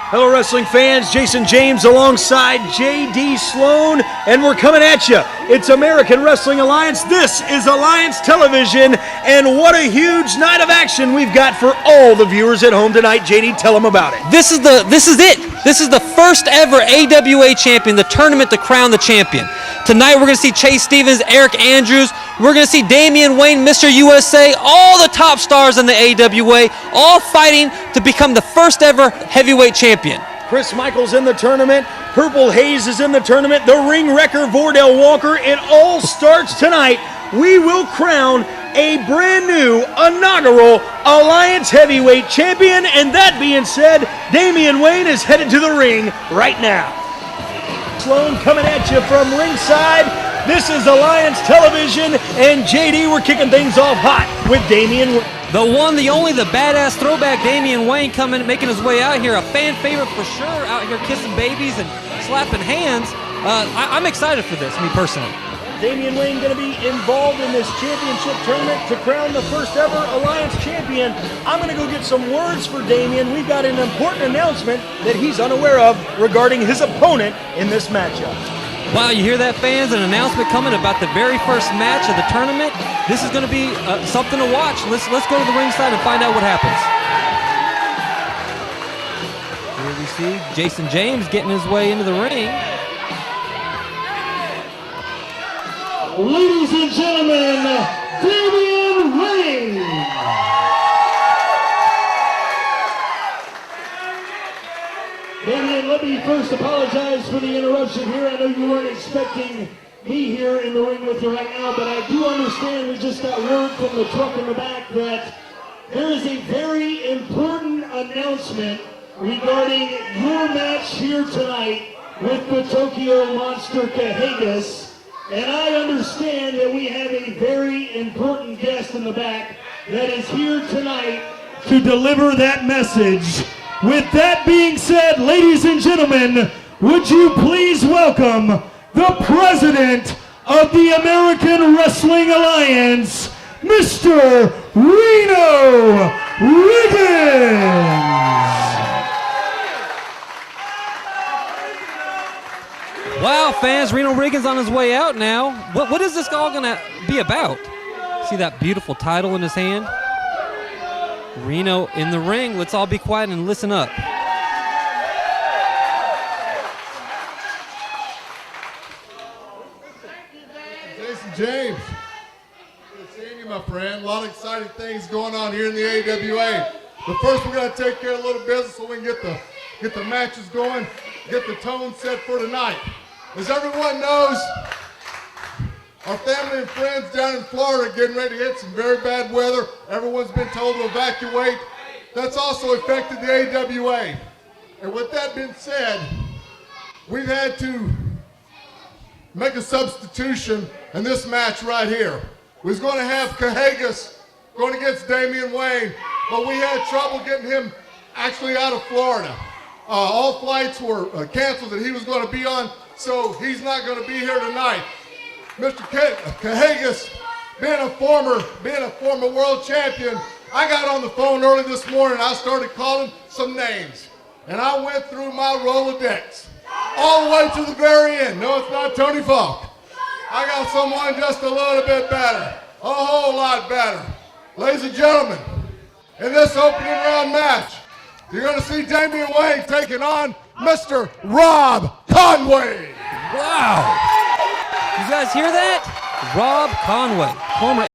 Hello, wrestling fans. Jason James alongside J.D. Sloan, and we're coming at you. It's American Wrestling Alliance. This is Alliance Television, and what a huge night of action we've got for all the viewers at home tonight. J.D., tell them about it. This is it. This is the first ever AWA champion, the tournament to crown the champion. Tonight we're going to see Chase Stevens, Eric Andrews. We're going to see Damian Wayne, Mr. USA, all the top stars in the AWA, all fighting to become the first ever heavyweight champion. Chris Michaels in the tournament. Purple Haze is in the tournament. The ring wrecker, Vordell Walker. It all starts tonight. We will crown a brand new inaugural Alliance Heavyweight Champion. And that being said, Damian Wayne is headed to the ring right now. Sloan coming at you from ringside. This is Alliance Television, and JD, we're kicking things off hot with Damian. The one, the only, the badass throwback Damian Wayne making his way out here. A fan favorite for sure, out here kissing babies and slapping hands. I'm excited for this, me personally. Damian Wayne going to be involved in this championship tournament to crown the first ever Alliance champion. I'm going to go get some words for Damian. We've got an important announcement that he's unaware of regarding his opponent in this matchup. Wow, you hear that, fans? An announcement coming about the very first match of the tournament. This is going to be something to watch. Let's go to the ringside and find out what happens. Here we see Jason James getting his way into the ring. Ladies and gentlemen, Damian Wayne. Damian, let me first apologize for the interruption here. I know you weren't expecting me here in the ring with you right now, but I do understand we just got word from the truck in the back that there is a very important announcement regarding your match here tonight with the Tokyo Monster Haze. And I understand that we have a very important guest in the back that is here tonight to deliver that message. With that being said, ladies and gentlemen, would you please welcome the president of the American Wrestling Alliance, Mr. Reno Riggins. Wow, fans, Reno Riggins on his way out now. What is this all going to be about? See that beautiful title in his hand? Reno in the ring. Let's all be quiet and listen up. Jason James. Good seeing you, my friend. A lot of exciting things going on here in the AWA. But first, we're going to take care of a little business so we can get the matches going, get the tone set for tonight. As everyone knows, our family and friends down in Florida are getting ready to hit some very bad weather. Everyone's been told to evacuate. That's also affected the AWA. And with that being said, we've had to make a substitution in this match right here. We was going to have Cahagas going against Damian Wayne, but we had trouble getting him actually out of Florida. All flights were canceled that he was going to be on, so he's not going to be here tonight. Mr. Cahagas, being a former world champion, I got on the phone early this morning. I started calling some names, and I went through my Rolodex all the way to the very end. No, it's not Tony Falk. I got someone just a little bit better, a whole lot better. Ladies and gentlemen, in this opening round match, you're going to see Damian Wayne taking on Mr. Rob Conway. Wow. You guys hear that? Rob Conway, former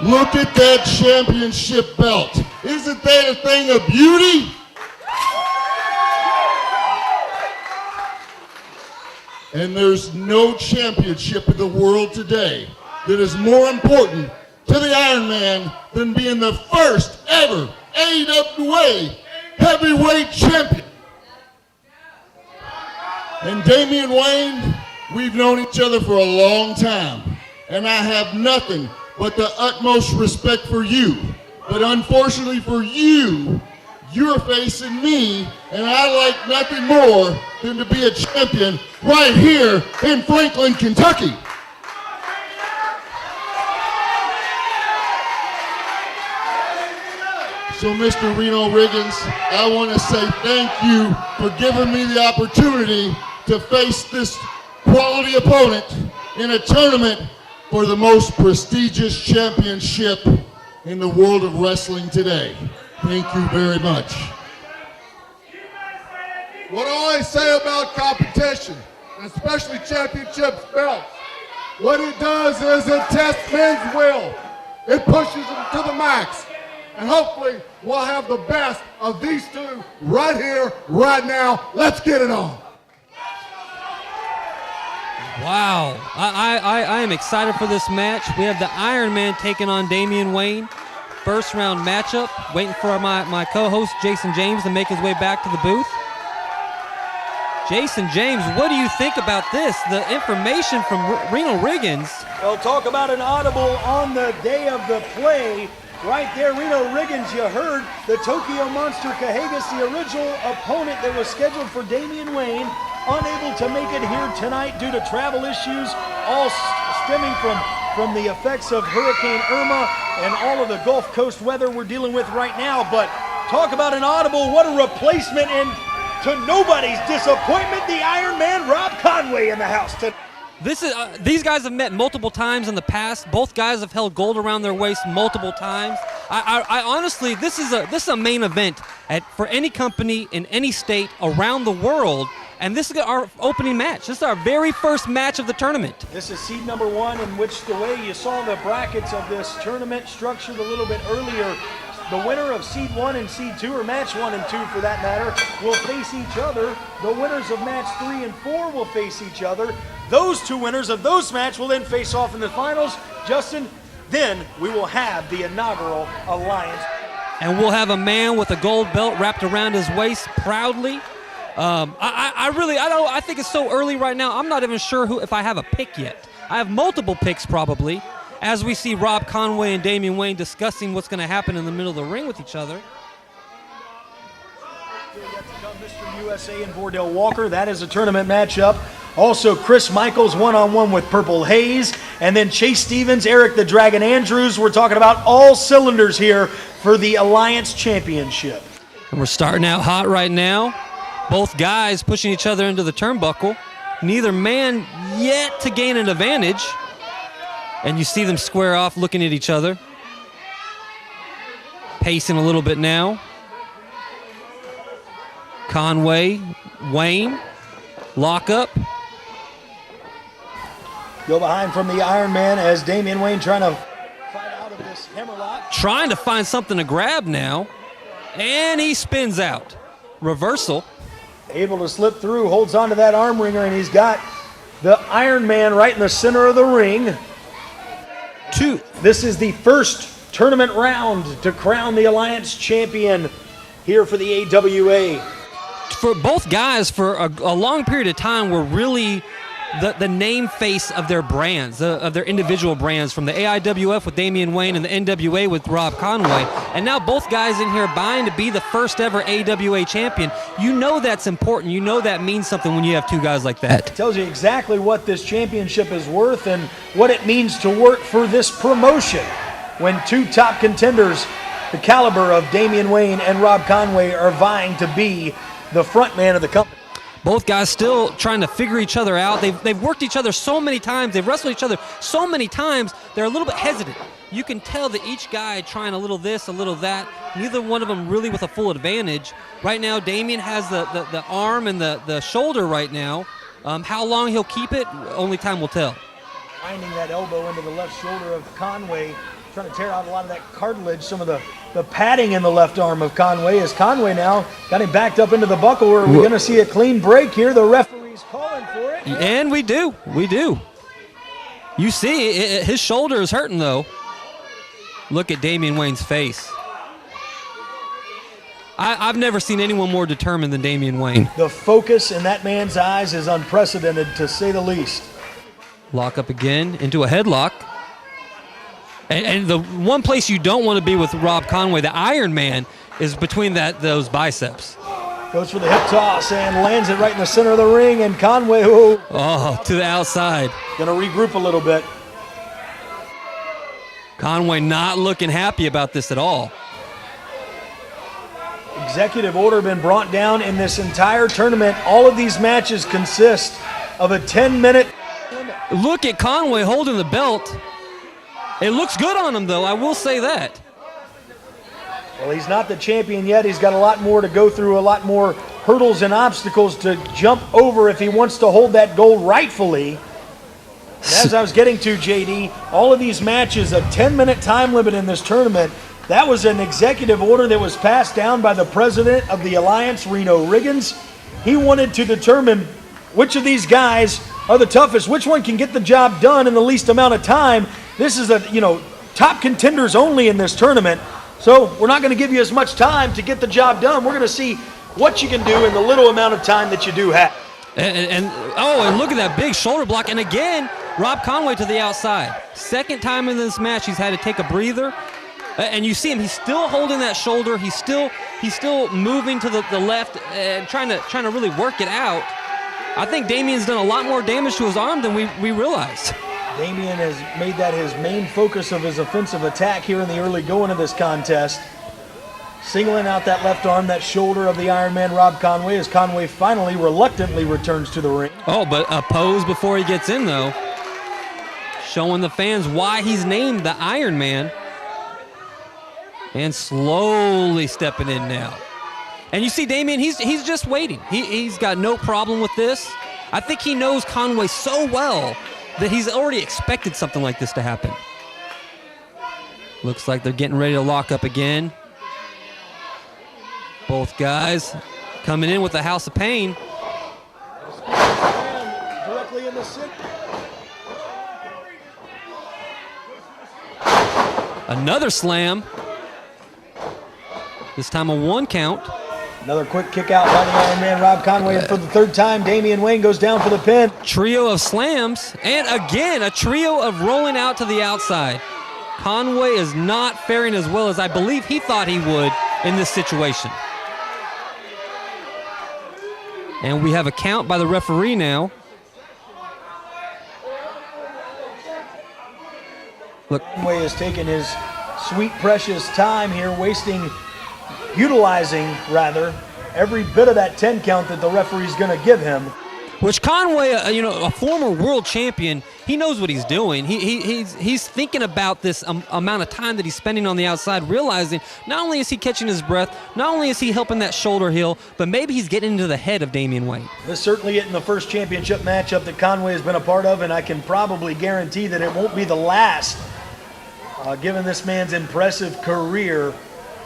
Look at that championship belt. Isn't that a thing of beauty? And there's no championship in the world today that is more important to the Iron Man than being the first ever AWA heavyweight champion. And Damian Wayne, we've known each other for a long time, and I have nothing but the utmost respect for you. But unfortunately for you, you're facing me, and I like nothing more than to be a champion right here in Franklin, Kentucky. So, Mr. Reno Riggins, I want to say thank you for giving me the opportunity to face this quality opponent in a tournament for the most prestigious championship in the world of wrestling today. Thank you very much. What I always say about competition, especially championships belts, what it does is it tests men's will. It pushes them to the max. And hopefully we'll have the best of these two right here, right now. Let's get it on. Wow, I am excited for this match. We have the Iron Man taking on Damian Wayne. First round matchup. Waiting for my co-host Jason James to make his way back to the booth. Jason James, what do you think about this? The information from Reno Riggins. Well, talk about an audible on the day of the play. Right there, Reno Riggins, you heard the Tokyo Monster Kahagas, the original opponent that was scheduled for Damian Wayne, unable to make it here tonight due to travel issues, all stemming from the effects of Hurricane Irma and all of the Gulf Coast weather we're dealing with right now. But talk about an audible, what a replacement, and to nobody's disappointment, the Iron Man, Rob Conway, in the house tonight. These guys have met multiple times in the past. Both guys have held gold around their waist multiple times. I honestly, this is a main event for any company in any state around the world, and this is our opening match. This is our very first match of the tournament. This is seed number one, in which the way you saw the brackets of this tournament structured a little bit earlier. The winner of seed 1 and seed 2, or match 1 and 2 for that matter, will face each other. The winners of match 3 and 4 will face each other. Those two winners of those matches will then face off in the finals. Justin, then we will have the inaugural alliance. And we'll have a man with a gold belt wrapped around his waist proudly. I think it's so early right now. I'm not even sure if I have a pick yet. I have multiple picks probably, as we see Rob Conway and Damian Wayne discussing what's going to happen in the middle of the ring with each other. Mr. USA and Vordell Walker, that is a tournament matchup. Also, Chris Michaels one-on-one with Purple Haze, and then Chase Stevens, Eric the Dragon Andrews. We're talking about all cylinders here for the Alliance Championship. And we're starting out hot right now. Both guys pushing each other into the turnbuckle. Neither man yet to gain an advantage. And you see them square off looking at each other. Pacing a little bit now. Conway, Wayne, lock up. Go behind from the Iron Man as Damian Wayne trying to fight out of this hammerlock. Trying to find something to grab now. And he spins out. Reversal. Able to slip through, holds onto that arm wringer, and he's got the Iron Man right in the center of the ring. This is the first tournament round to crown the Alliance champion here for the AWA. For both guys, for a long period of time, were really the name face of their brands, of their individual brands, from the AIWF with Damian Wayne and the NWA with Rob Conway. And now both guys in here vying to be the first ever AWA champion. You know that's important. You know that means something when you have two guys like that. Tells you exactly what this championship is worth and what it means to work for this promotion. When two top contenders, the caliber of Damian Wayne and Rob Conway, are vying to be the front man of the company. Both guys still trying to figure each other out. They've worked each other so many times. They've wrestled each other so many times. They're a little bit hesitant. You can tell that each guy trying a little this, a little that. Neither one of them really with a full advantage. Right now, Damian has the arm and the shoulder right now. How long he'll keep it, only time will tell. Finding that elbow into the left shoulder of Conway trying to tear out a lot of that cartilage, some of the padding in the left arm of Conway. As Conway now got him backed up into the buckle. Are we going to see a clean break here? The referee's calling for it. And we do. You see, his shoulder is hurting, though. Look at Damian Wayne's face. I've never seen anyone more determined than Damian Wayne. The focus in that man's eyes is unprecedented, to say the least. Lock up again into a headlock. And the one place you don't want to be with Rob Conway, the Iron Man, is between those biceps. Goes for the hip toss and lands it right in the center of the ring. And Conway, to the outside. Going to regroup a little bit. Conway not looking happy about this at all. Executive order been brought down in this entire tournament. All of these matches consist of a 10-minute limit. Look at Conway holding the belt. It looks good on him, though. I will say that. Well, he's not the champion yet. He's got a lot more to go through, a lot more hurdles and obstacles to jump over if he wants to hold that gold rightfully. And as I was getting to, JD, all of these matches, a 10-minute time limit in this tournament. That was an executive order that was passed down by the president of the Alliance, Reno Riggins. He wanted to determine which of these guys are the toughest, which one can get the job done in the least amount of time. This is top contenders only in this tournament. So we're not going to give you as much time to get the job done. We're going to see what you can do in the little amount of time that you do have. And look at that big shoulder block. And again, Rob Conway to the outside. Second time in this match, he's had to take a breather. And you see him, he's still holding that shoulder. He's still moving to the left and trying to really work it out. I think Damian's done a lot more damage to his arm than we realized. Damian has made that his main focus of his offensive attack here in the early going of this contest. Singling out that left arm, that shoulder of the Iron Man, Rob Conway, as Conway finally reluctantly returns to the ring. Oh, but a pose before he gets in, though. Showing the fans why he's named the Iron Man. And slowly stepping in now. And you see Damian, he's just waiting. He's got no problem with this. I think he knows Conway so well that he's already expected something like this to happen. Looks like they're getting ready to lock up again. Both guys coming in with the House of Pain. Directly in the center. Another slam. This time a 1 count. Another quick kick out by the Iron Man, Rob Conway. And for the third time, Damian Wayne goes down for the pin. Trio of slams. And again, a trio of rolling out to the outside. Conway is not faring as well as I believe he thought he would in this situation. And we have a count by the referee now. Look, Conway has taken his sweet, precious time here, utilizing every bit of that 10 count that the referee's going to give him. Which Conway, a former world champion, he knows what he's doing. He's thinking about this amount of time that he's spending on the outside, realizing not only is he catching his breath, not only is he helping that shoulder heal, but maybe he's getting into the head of Damian Wayne. This certainly isn't the first championship matchup that Conway has been a part of, and I can probably guarantee that it won't be the last, given this man's impressive career.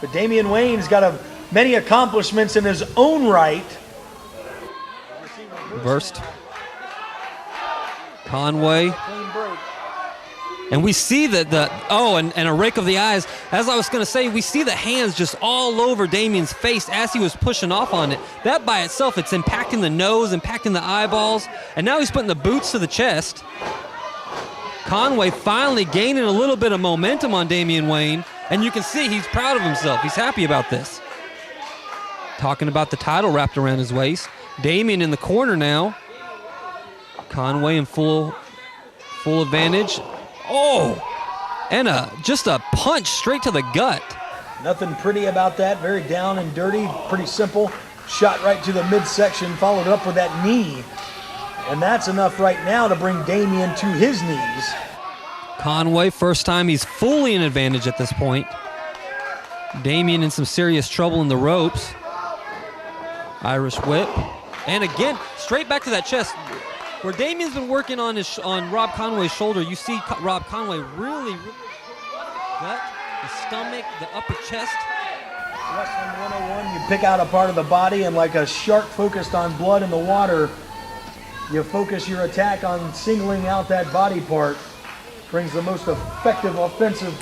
But Damian Wayne's got many accomplishments in his own right. Reversed. Conway. And we see and a rake of the eyes. As I was going to say, we see the hands just all over Damian's face as he was pushing off on it. That by itself, it's impacting the nose, impacting the eyeballs. And now he's putting the boots to the chest. Conway finally gaining a little bit of momentum on Damian Wayne. And you can see he's proud of himself. He's happy about this. Talking about the title wrapped around his waist. Damian in the corner now. Conway in full advantage. Oh! And just a punch straight to the gut. Nothing pretty about that. Very down and dirty. Pretty simple. Shot right to the midsection, followed up with that knee. And that's enough right now to bring Damian to his knees. Conway, first time he's fully in advantage at this point. Damian in some serious trouble in the ropes. Irish whip. And again, straight back to that chest. Where Damian's been working on Rob Conway's shoulder, you see Rob Conway really gut, the stomach, the upper chest. Wrestling 101, you pick out a part of the body, and like a shark focused on blood in the water, you focus your attack on singling out that body part. Brings the most effective offensive.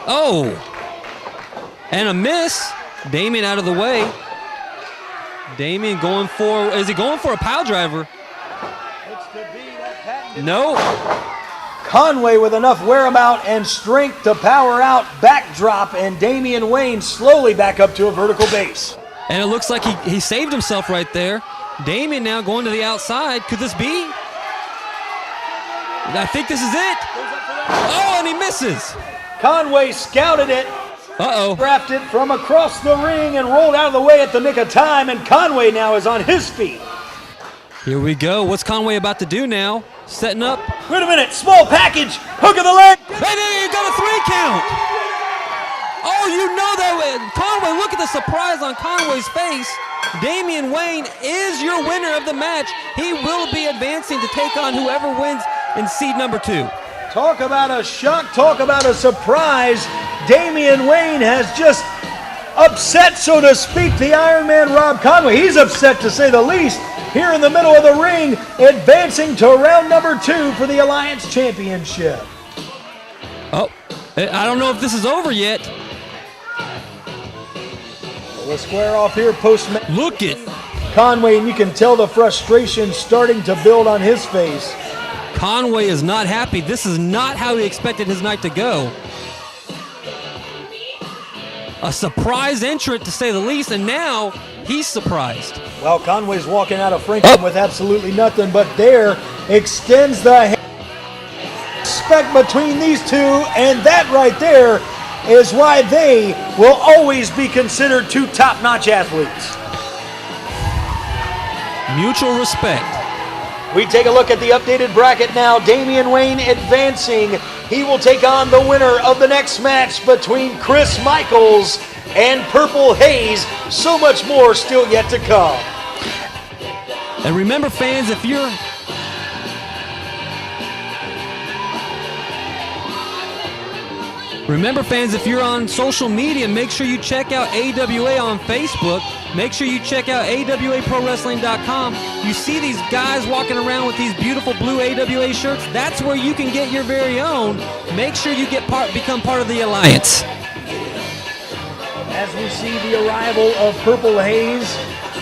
Oh! And a miss. Damien out of the way. Damien going for, is he going for a pile driver? Looks to be that patented. No. Conway with enough whereabout and strength to power out, backdrop, and Damian Wayne slowly back up to a vertical base. And it looks like he saved himself right there. Damien now going to the outside. Could this be? I think this is it. Oh, and he misses. Conway scouted it, Uh-oh. wrapped it from across the ring, and rolled out of the way at the nick of time, and Conway now is on his feet. Here we go. What's Conway about to do now? Setting up. Wait a minute, small package, hook of the leg. Hey, you got a 3 count. Oh, you know that. Conway, look at the surprise on Conway's face. Damian Wayne is your winner of the match. He will be advancing to take on whoever wins in seed number 2. Talk about a shock, talk about a surprise. Damian Wayne has just upset, so to speak, the Iron Man Rob Conway. He's upset to say the least. Here in the middle of the ring, advancing to round number 2 for the Alliance Championship. Oh, I don't know if this is over yet. We'll square off here post-match. Look at Conway, and you can tell the frustration starting to build on his face. Conway is not happy. This is not how he expected his night to go. A surprise entrant, to say the least, and now he's surprised. Well, Conway's walking out of Franklin with absolutely nothing, but there extends the respect between these two, and that right there is why they will always be considered 2 top-notch athletes. Mutual respect. We take a look at the updated bracket now. Damian Wayne advancing. He will take on the winner of the next match between Chris Michaels and Purple Haze. So much more still yet to come. And remember, fans, if you're on social media, make sure you check out AWA on Facebook. Make sure you check out AWAProWrestling.com. You see these guys walking around with these beautiful blue AWA shirts. That's where you can get your very own. Make sure you become part of the Alliance. As we see the arrival of Purple Haze,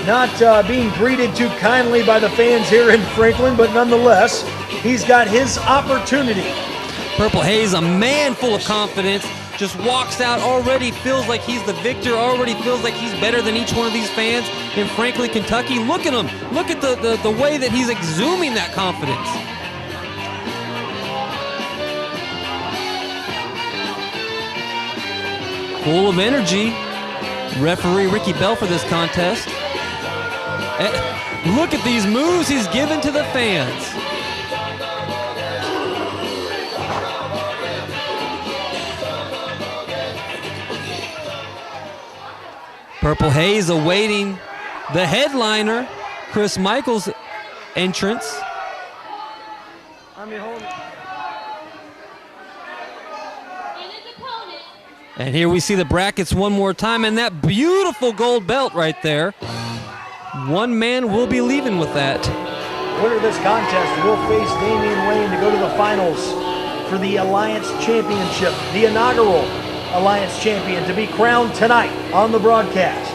not being greeted too kindly by the fans here in Franklin, but nonetheless, he's got his opportunity. Purple Haze, a man full of confidence, just walks out, already feels like he's the victor, already feels like he's better than each one of these fans in Franklin, Kentucky. Look at him. Look at the way that he's exhuming that confidence. Full of energy. Referee Ricky Bell for this contest. Look at these moves he's given to the fans. Purple Haze awaiting the headliner, Chris Michaels' entrance. And here we see the brackets one more time, and that beautiful gold belt right there. One man will be leaving with that. Winner of this contest will face Damian Wayne to go to the finals for the Alliance Championship, the inaugural Alliance Champion, to be crowned tonight on the broadcast.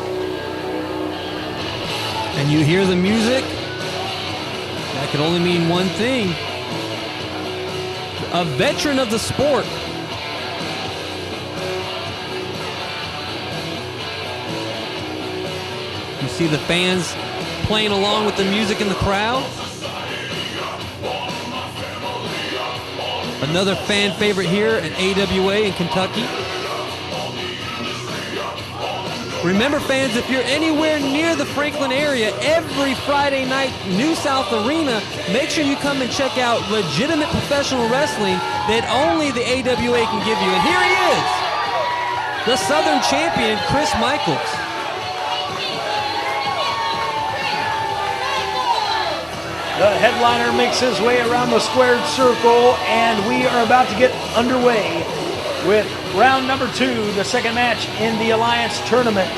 And you hear the music, that could only mean one thing. A veteran of the sport. You see the fans playing along with the music in the crowd. Another fan favorite here at AWA in Kentucky. Remember, fans, if you're anywhere near the Franklin area, every Friday night, New South Arena, make sure you come and check out legitimate professional wrestling that only the AWA can give you. And here he is, the Southern champion, Chris Michaels. The headliner makes his way around the squared circle, and we are about to get underway with round number 2, the second match in the Alliance Tournament.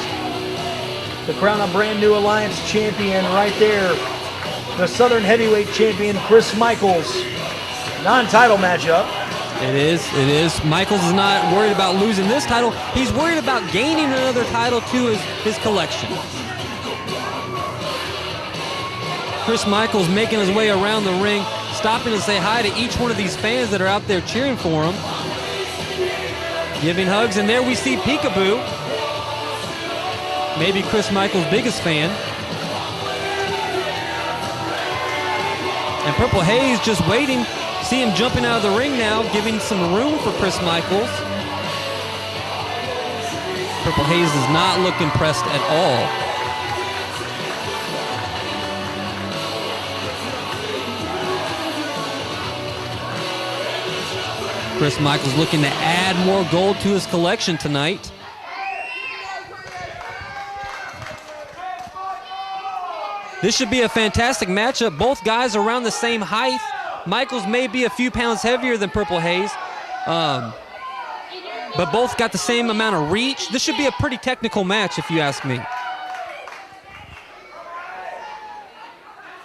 To crown a brand new Alliance champion right there, the Southern Heavyweight Champion, Chris Michaels. Non-title matchup. It is. Michaels is not worried about losing this title. He's worried about gaining another title to his collection. Chris Michaels making his way around the ring, stopping to say hi to each one of these fans that are out there cheering for him. Giving hugs, and there we see Peekaboo. Maybe Chris Michaels' biggest fan. And Purple Haze just waiting. See him jumping out of the ring now, giving some room for Chris Michaels. Purple Haze does not look impressed at all. Chris Michaels looking to add more gold to his collection tonight. This should be a fantastic matchup. Both guys are around the same height. Michaels may be a few pounds heavier than Purple Haze, but both got the same amount of reach. This should be a pretty technical match, if you ask me.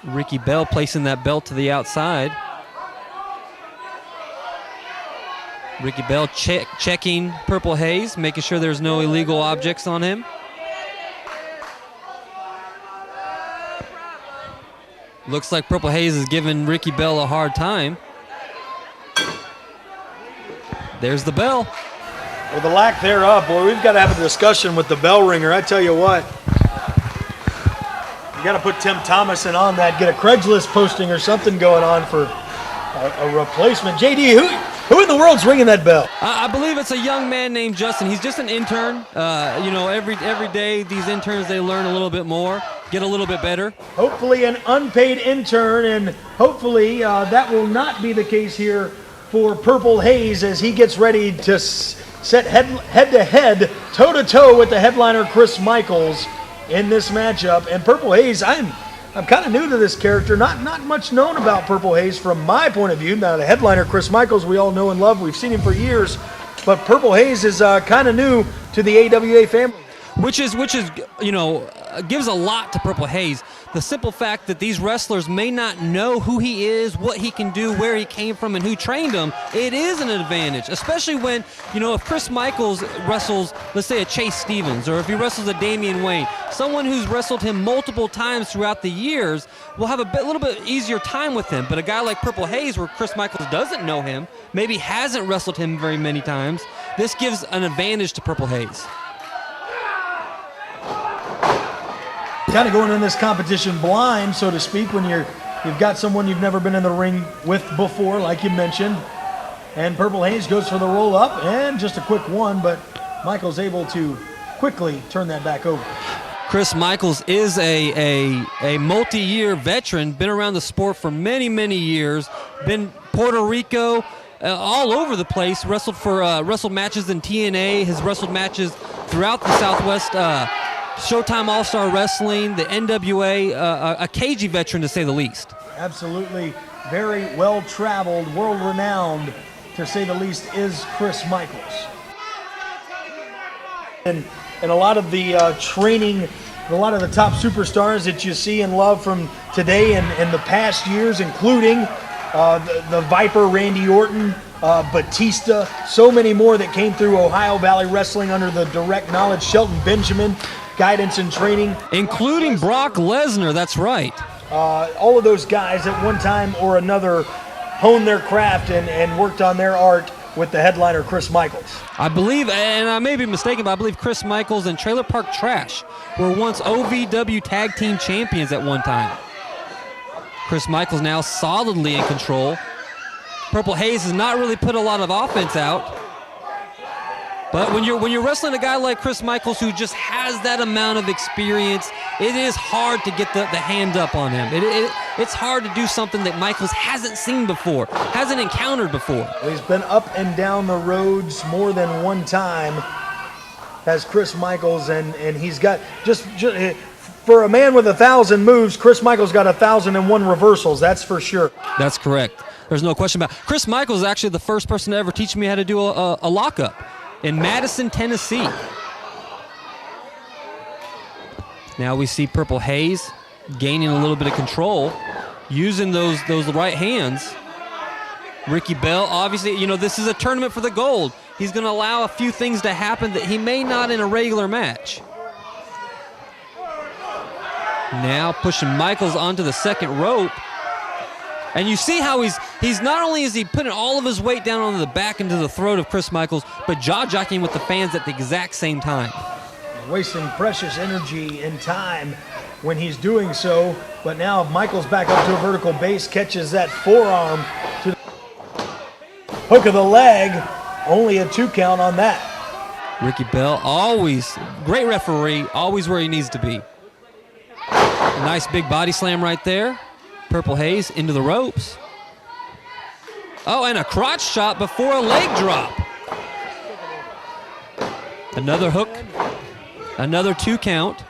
Ricky Bell placing that belt to the outside. Ricky Bell checking Purple Haze, making sure there's no illegal objects on him. Looks like Purple Haze is giving Ricky Bell a hard time. There's the bell. Well, the lack thereof, boy, we've got to have a discussion with the bell ringer. I tell you what, you got to put Tim Thomason on that, get a Craigslist posting or something going on for a replacement. JD, who in the world's ringing that bell? I believe it's a young man named Justin. He's just an intern. Every day these interns, they learn a little bit more, get a little bit better. Hopefully an unpaid intern, and hopefully that will not be the case here for Purple Haze as he gets ready to set head-to-head, toe-to-toe with the headliner Chris Michaels in this matchup. And Purple Haze, I'm kind of new to this character. Not much known about Purple Haze from my point of view. Now, the headliner Chris Michaels, we all know and love. We've seen him for years. But Purple Haze is kind of new to the AWA family. Which is gives a lot to Purple Haze. The simple fact that these wrestlers may not know who he is, what he can do, where he came from, and who trained him, it is an advantage, especially when, if Chris Michaels wrestles, let's say, a Chase Stevens, or if he wrestles a Damian Wayne, someone who's wrestled him multiple times throughout the years will have a little bit easier time with him. But a guy like Purple Haze, where Chris Michaels doesn't know him, maybe hasn't wrestled him very many times, this gives an advantage to Purple Haze. Kind of going in this competition blind, so to speak, when you've got someone you've never been in the ring with before, like you mentioned. And Purple Haze goes for the roll up, and just a quick one, but Michael's able to quickly turn that back over. Chris Michaels is a multi-year veteran, been around the sport for many, many years, been Puerto Rico, all over the place, wrestled matches in TNA, has wrestled matches throughout the Southwest, Showtime All-Star Wrestling, the NWA, a cagey veteran to say the least. Absolutely. Very well-traveled, world-renowned, to say the least, is Chris Michaels. And a lot of the training, a lot of the top superstars that you see and love from today and the past years, including the Viper, Randy Orton, Batista, so many more that came through Ohio Valley Wrestling under the direct knowledge, Shelton Benjamin, guidance and training. Including Brock Lesnar, that's right. All of those guys at one time or another honed their craft and worked on their art with the headliner Chris Michaels. I believe, and I may be mistaken, but I believe Chris Michaels and Trailer Park Trash were once OVW Tag Team Champions at one time. Chris Michaels now solidly in control. Purple Haze has not really put a lot of offense out. But when you're wrestling a guy like Chris Michaels who just has that amount of experience, it is hard to get the hand up on him. It's hard to do something that Michaels hasn't seen before, hasn't encountered before. He's been up and down the roads more than one time as Chris Michaels, and he's got just for a man with 1,000 moves, Chris Michaels got 1,001 reversals, that's for sure. That's correct. There's no question about it. Chris Michaels is actually the first person to ever teach me how to do a lockup in Madison, Tennessee. Now we see Purple Haze gaining a little bit of control, using those right hands. Ricky Bell, obviously, you know, this is a tournament for the gold. He's going to allow a few things to happen that he may not in a regular match. Now pushing Michaels onto the second rope. And you see how he's not only is he putting all of his weight down onto the back into the throat of Chris Michaels, but jaw-jockeying with the fans at the exact same time. Wasting precious energy and time when he's doing so, but now Michaels back up to a vertical base, catches that forearm to the hook of the leg, only a 2 count on that. Ricky Bell, always, great referee, always where he needs to be. A nice big body slam right there. Purple Haze into the ropes. Oh, and a crotch shot before a leg drop. Another hook, another 2 count.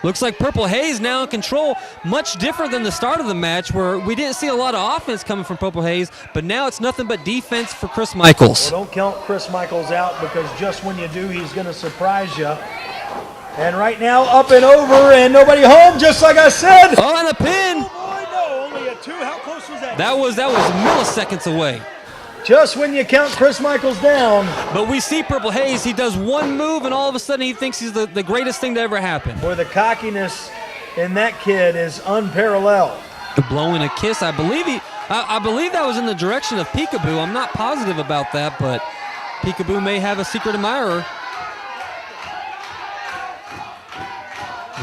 Looks like Purple Haze now in control, much different than the start of the match where we didn't see a lot of offense coming from Purple Haze, but now it's nothing but defense for Chris Michaels. Well, don't count Chris Michaels out, because just when you do, he's going to surprise you. And right now, up and over, and nobody home, just like I said. Oh, and a pin. Oh boy, no, only a 2. How close was that? That was milliseconds away. Just when you count Chris Michaels down. But we see Purple Haze, he does one move and all of a sudden he thinks he's the greatest thing to ever happen. Boy, the cockiness in that kid is unparalleled. Blowing a kiss, I believe that was in the direction of Peekaboo. I'm not positive about that, but Peekaboo may have a secret admirer.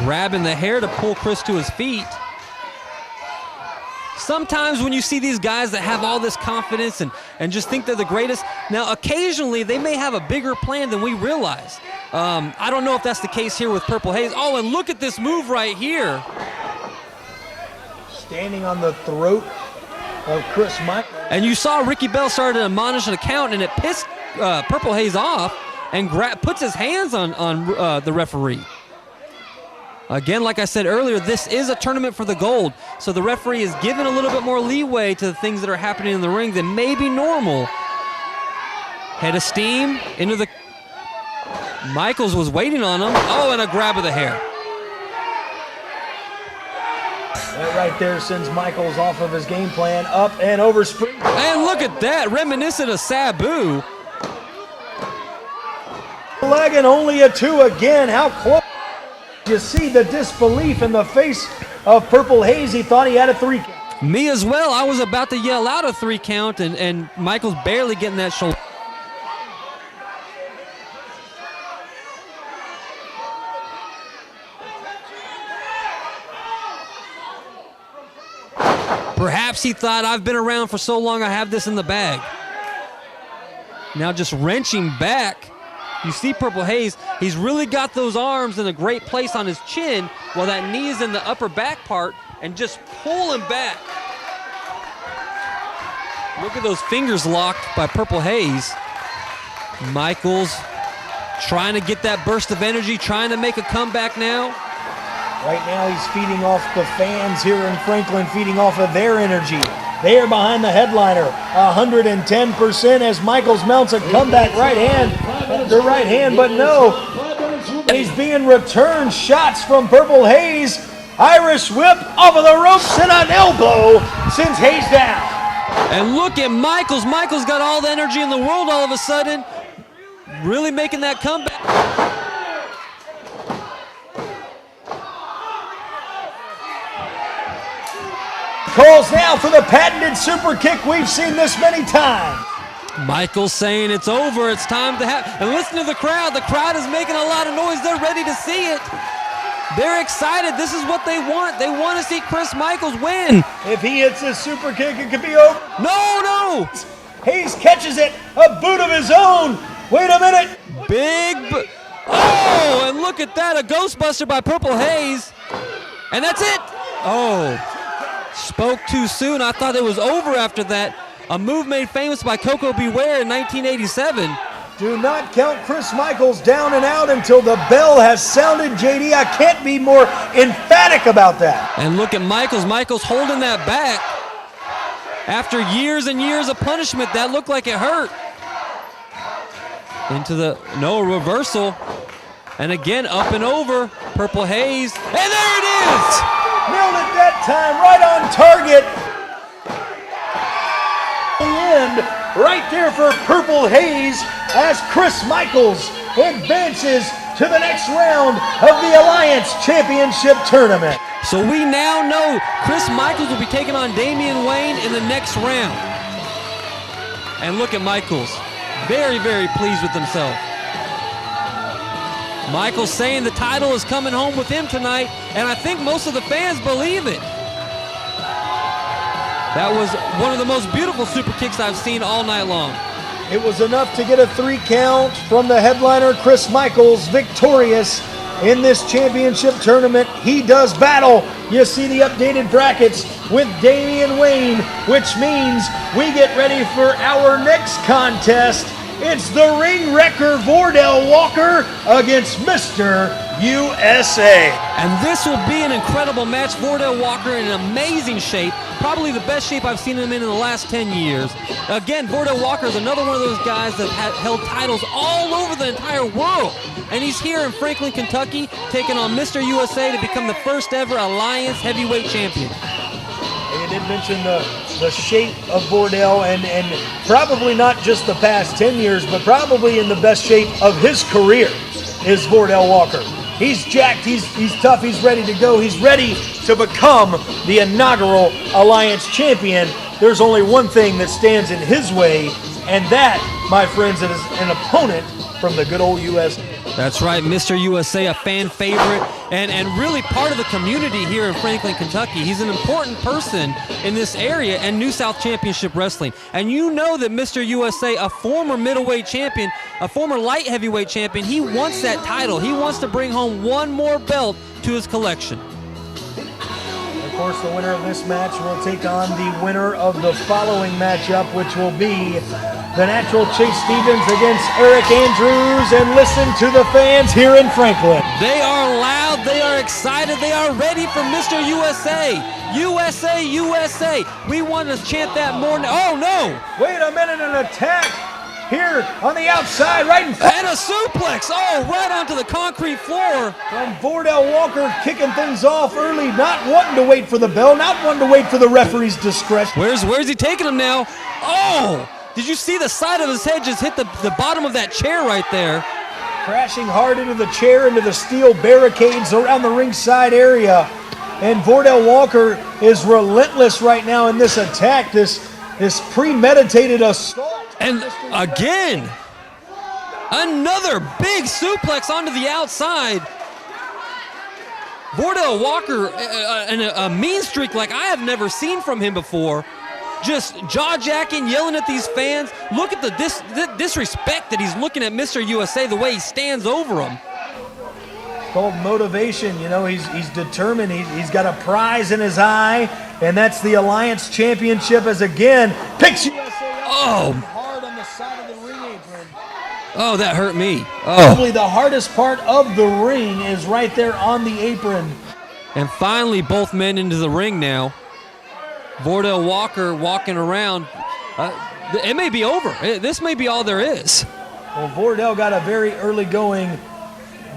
Grabbing the hair to pull Chris to his feet. Sometimes when you see these guys that have all this confidence and just think they're the greatest, now occasionally they may have a bigger plan than we realize. I don't know if that's the case here with Purple Haze. Oh, and look at this move right here. Standing on the throat of Chris Michaels. And you saw Ricky Bell started to admonish an account, and it pissed Purple Haze off and puts his hands on the referee. Again, like I said earlier, this is a tournament for the gold, so the referee is given a little bit more leeway to the things that are happening in the ring than may be normal. Head of steam into the... Michaels was waiting on him. Oh, and a grab of the hair. That right there sends Michaels off of his game plan, up and over spring. And look at that, reminiscent of Sabu. Leg and only a 2 again. How close? You see the disbelief in the face of Purple Haze. He thought he had a 3 count. Me as well. I was about to yell out a 3 count, and Michaels barely getting that shoulder. Perhaps he thought, I've been around for so long, I have this in the bag. Now just wrenching back. You see Purple Haze, he's really got those arms in a great place on his chin while that knee is in the upper back part, and just pull him back. Look at those fingers locked by Purple Haze. Michaels trying to get that burst of energy, trying to make a comeback now. Right now he's feeding off the fans here in Franklin, feeding off of their energy. They are behind the headliner, 110% as Michaels mounts a comeback right hand, but no. He's being returned shots from Purple Haze. Irish whip off of the ropes and an elbow sends Haze down. And look at Michaels. Michaels got all the energy in the world all of a sudden, really making that comeback. Calls now for the patented super kick. We've seen this many times. Michaels saying it's over, it's time to have, and listen to the crowd. The crowd is making a lot of noise. They're ready to see it. They're excited. This is what they want. They want to see Chris Michaels win. If he hits this super kick, it could be over. No. Hayes catches it, a boot of his own. Wait a minute. Oh, and look at that, a Ghostbuster by Purple Haze. And that's it. Oh, spoke too soon. I thought it was over after that. A move made famous by Coco Beware in 1987. Do not count Chris Michaels down and out until the bell has sounded, JD. I can't be more emphatic about that. And look at Michaels. Michaels holding that back. After years and years of punishment, that looked like it hurt. Into the, no, reversal. And again, up and over. Purple Haze. And there it is! Nailed it that time, right on target. And right there for Purple Haze as Chris Michaels advances to the next round of the Alliance Championship Tournament. So we now know Chris Michaels will be taking on Damian Wayne in the next round. And look at Michaels. Very, very pleased with himself. Michaels saying the title is coming home with him tonight, and I think most of the fans believe it. That was one of the most beautiful super kicks I've seen all night long. It was enough to get a 3 count from the headliner, Chris Michaels, victorious in this championship tournament. He does battle. You see the updated brackets with Damian Wayne, which means we get ready for our next contest. It's the ring wrecker Vordell Walker against Mr. USA. And this will be an incredible match. Vordell Walker in amazing shape, probably the best shape I've seen him in the last 10 years. Again, Vordell Walker is another one of those guys that have held titles all over the entire world. And he's here in Franklin, Kentucky, taking on Mr. USA to become the first ever Alliance Heavyweight Champion. You did mention the shape of Vordell, and probably not just the past 10 years, but probably in the best shape of his career is Vordell Walker. He's jacked, he's tough, he's ready to go. He's ready to become the inaugural Alliance Champion. There's only one thing that stands in his way, and that, my friends, is an opponent from the good old USA. That's right, Mr. USA, a fan favorite, and really part of the community here in Franklin, Kentucky. He's an important person in this area and New South Championship Wrestling. And you know that Mr. USA, a former middleweight champion, a former light heavyweight champion, he wants that title. He wants to bring home one more belt to his collection. Of course, the winner of this match will take on the winner of the following matchup, which will be the natural Chase Stevens against Eric Andrews. And listen to the fans here in Franklin. They are loud, they are excited, they are ready for Mr. USA. USA, USA. We want to chant that more. Oh no! Wait a minute, an attack here on the outside, right in front. And a suplex, oh, right onto the concrete floor. From Vordell Walker, kicking things off early, not wanting to wait for the bell, not wanting to wait for the referee's discretion. Where's he taking him now? Oh! Did you see the side of his head just hit the bottom of that chair right there? Crashing hard into the chair, into the steel barricades around the ringside area. And Vordell Walker is relentless right now in this attack, this premeditated assault. And again, another big suplex onto the outside. Vordell Walker, a mean streak like I have never seen from him before. Just jaw-jacking, yelling at these fans. Look at the disrespect that he's looking at Mr. USA, the way he stands over him. It's called motivation. You know, he's determined. He's got a prize in his eye, and that's the Alliance Championship as again picks USA up hard on the side of the ring apron. Oh, that hurt me. Probably the hardest part of the ring is right there on the apron. And finally, both men into the ring now. Vordell Walker walking around. It may be over. This may be all there is. Well, Vordell got a very early going,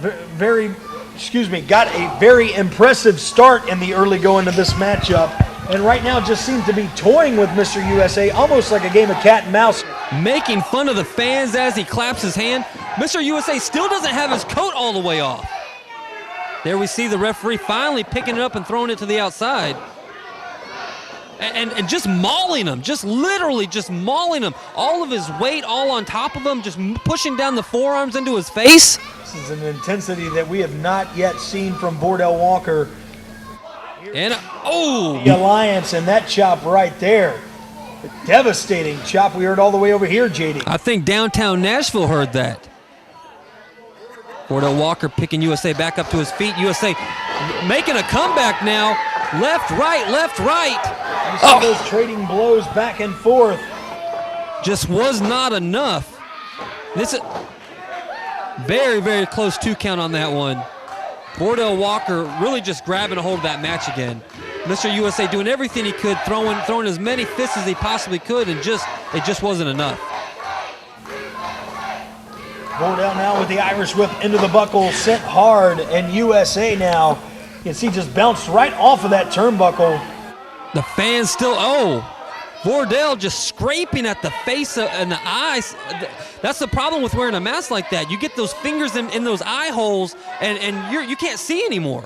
got a very impressive start in the early going of this matchup. And right now just seems to be toying with Mr. USA, almost like a game of cat and mouse. Making fun of the fans as he claps his hand. Mr. USA still doesn't have his coat all the way off. There we see the referee finally picking it up and throwing it to the outside. And just mauling him, just literally just mauling him. All of his weight all on top of him, just pushing down the forearms into his face. This is an intensity that we have not yet seen from Vordell Walker. And the Alliance, and that chop right there. A devastating chop we heard all the way over here, JD. I think downtown Nashville heard that. Vordell Walker picking USA back up to his feet. USA making a comeback now. Left, right, left, right. You see those trading blows back and forth. Just was not enough. This is very, very close 2 count on that one. Vordell Walker really just grabbing a hold of that match again. Mr. USA doing everything he could, throwing as many fists as he possibly could, and it just wasn't enough. Vordell now with the Irish whip into the buckle, sent hard, and USA now, you can see just bounced right off of that turnbuckle. The fans still, Vordell just scraping at the face and the eyes. That's the problem with wearing a mask like that. You get those fingers in those eye holes, and you can't see anymore.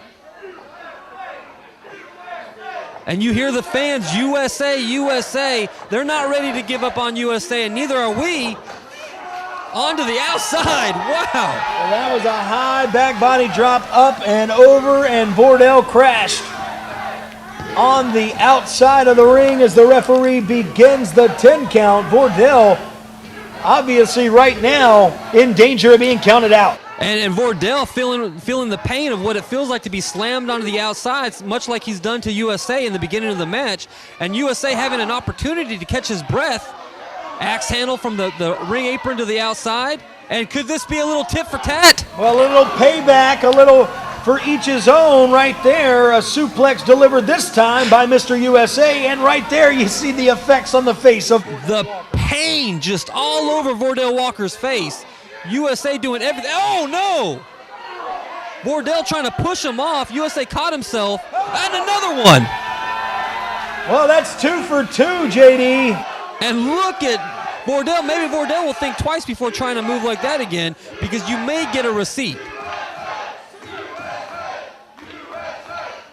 And you hear the fans, USA, USA. They're not ready to give up on USA, and neither are we. On to the outside, wow. Well, that was a high back body drop up and over, and Vordell crashed on the outside of the ring as the referee begins the 10 count. Vordell obviously right now in danger of being counted out. And Vordell feeling the pain of what it feels like to be slammed onto the outside, much like he's done to USA in the beginning of the match. And USA having an opportunity to catch his breath. Axe handle from the ring apron to the outside. And could this be a little tit for tat? Well, a little payback, a little for each his own right there. A suplex delivered this time by Mr. USA. And right there you see the effects on the face of the pain just all over Vordell Walker's face. USA doing everything. Oh, no! Vordell trying to push him off. USA caught himself. And another one. Well, that's 2 for 2, JD. And look at Vordell. Maybe Vordell will think twice before trying to move like that again, because you may get a receipt.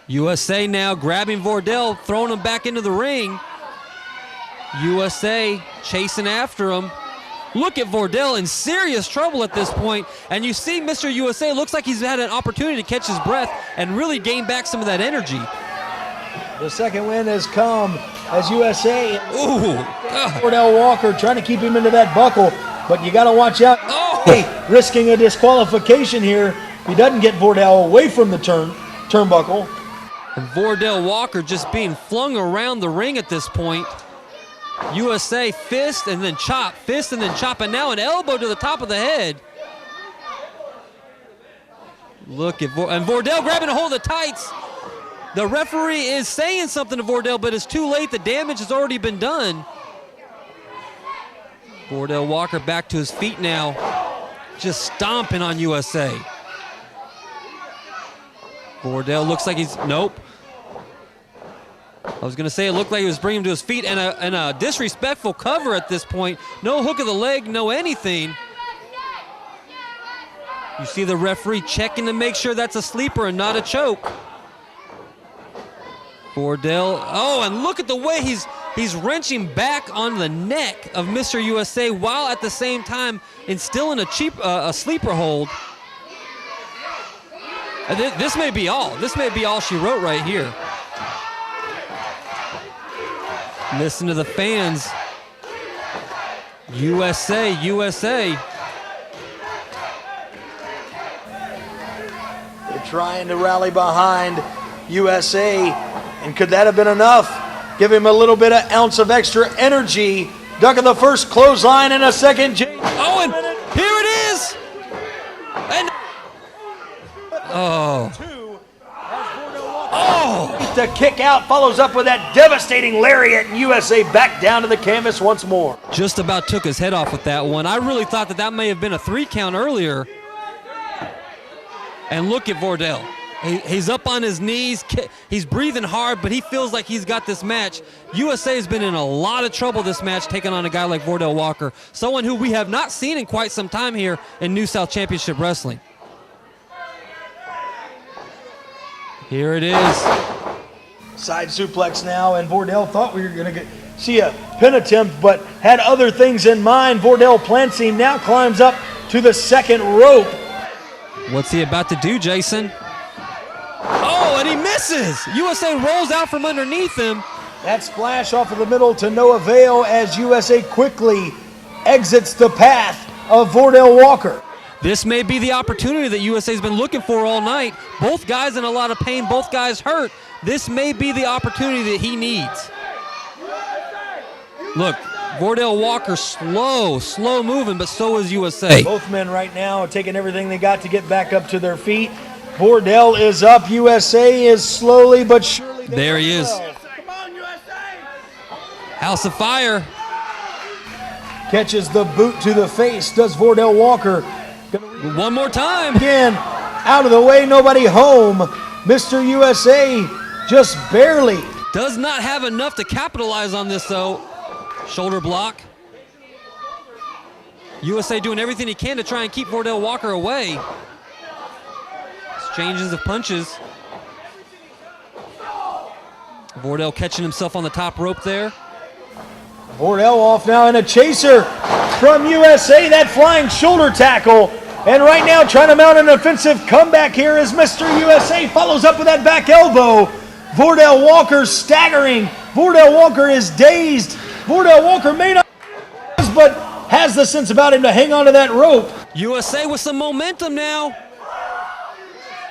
USA now grabbing Vordell, throwing him back into the ring. USA chasing after him. Look at Vordell in serious trouble at this point, and you see Mr. USA looks like he's had an opportunity to catch his breath and really gain back some of that energy. The second win has come as USA. Ooh, Vordell Walker trying to keep him into that buckle, but you got to watch out. Hey, risking a disqualification here. He doesn't get Vordell away from the turnbuckle. And Vordell Walker just being flung around the ring at this point. USA fist and then chop, and now an elbow to the top of the head. Look at and Vordell grabbing a hold of the tights. The referee is saying something to Vordell, but it's too late. The damage has already been done. Vordell Walker back to his feet now, just stomping on USA. Vordell looks like he's, nope. I was going to say it looked like he was bringing him to his feet, and a disrespectful cover at this point. No hook of the leg, no anything. You see the referee checking to make sure that's a sleeper and not a choke. Vordell, and look at the way he's wrenching back on the neck of Mr. USA while at the same time instilling a sleeper hold. This may be all. This may be all she wrote right here. Listen to the fans. USA, USA. They're trying to rally behind USA. And could that have been enough? Give him a little bit of ounce of extra energy. Ducking the first clothesline and a second. Oh, and here it is. And the kick out follows up with that devastating lariat, and USA back down to the canvas once more. Just about took his head off with that one. I really thought that may have been a 3 count earlier. And look at Vordell. He's up on his knees. He's breathing hard, but he feels like he's got this match. USA has been in a lot of trouble this match, taking on a guy like Vordell Walker, someone who we have not seen in quite some time here in New South Championship Wrestling. Here it is. Side suplex now, and Vordell thought we were going to see a pin attempt, but had other things in mind. Vordell plants him, now climbs up to the second rope. What's he about to do, Jason? Oh, and he misses! USA rolls out from underneath him. That splash off of the middle to no avail as USA quickly exits the path of Vordell Walker. This may be the opportunity that USA's been looking for all night. Both guys in a lot of pain, both guys hurt. This may be the opportunity that he needs. Look, Vordell Walker slow moving, but so is USA. Both men right now are taking everything they got to get back up to their feet. Vordell is up. USA is slowly but surely. There he is. Come on, USA! House of Fire. Catches the boot to the face. Does Vordell Walker. One more time. Again, out of the way, nobody home. Mr. USA just barely. Does not have enough to capitalize on this, though. Shoulder block. USA doing everything he can to try and keep Vordell Walker away. Exchanges of punches. Vordell catching himself on the top rope there. Vordell off now in a chaser from USA. That flying shoulder tackle. And right now trying to mount an offensive comeback here as Mr. USA follows up with that back elbow. Vordell Walker staggering. Vordell Walker is dazed. Vordell Walker may not, but has the sense about him to hang on to that rope. USA with some momentum now.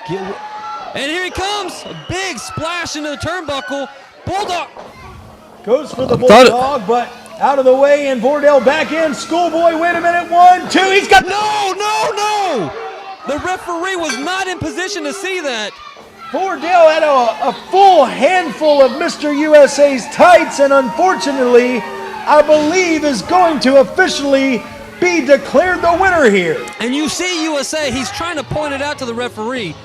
And here he comes. A big splash into the turnbuckle. Bulldog. Goes for the Bulldog, but out of the way, and Vordell back in. Schoolboy, wait a minute. 1, 2. He's got. No. The referee was not in position to see that. Vordell had a full handful of Mr. USA's tights, and unfortunately, I believe is going to officially be declared the winner here. And you see USA, he's trying to point it out to the referee,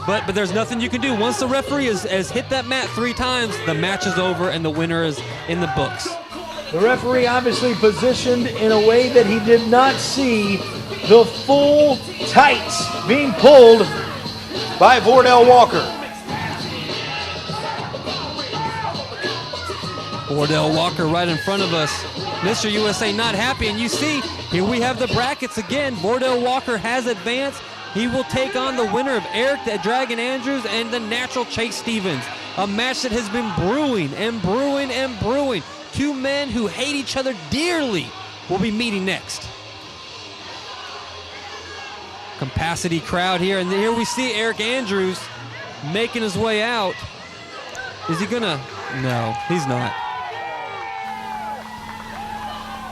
but there's nothing you can do. Once the referee has hit that mat 3 times, the match is over and the winner is in the books. The referee obviously positioned in a way that he did not see the full tights being pulled by Vordell Walker. Vordell Walker right in front of us. Mr. USA not happy, and you see, here we have the brackets again. Vordell Walker has advanced. He will take on the winner of Eric the Dragon Andrews and the natural Chase Stevens. A match that has been brewing and brewing and brewing. 2 men who hate each other dearly will be meeting next. Capacity crowd here, and here we see Eric Andrews making his way out. Is he gonna? No, he's not.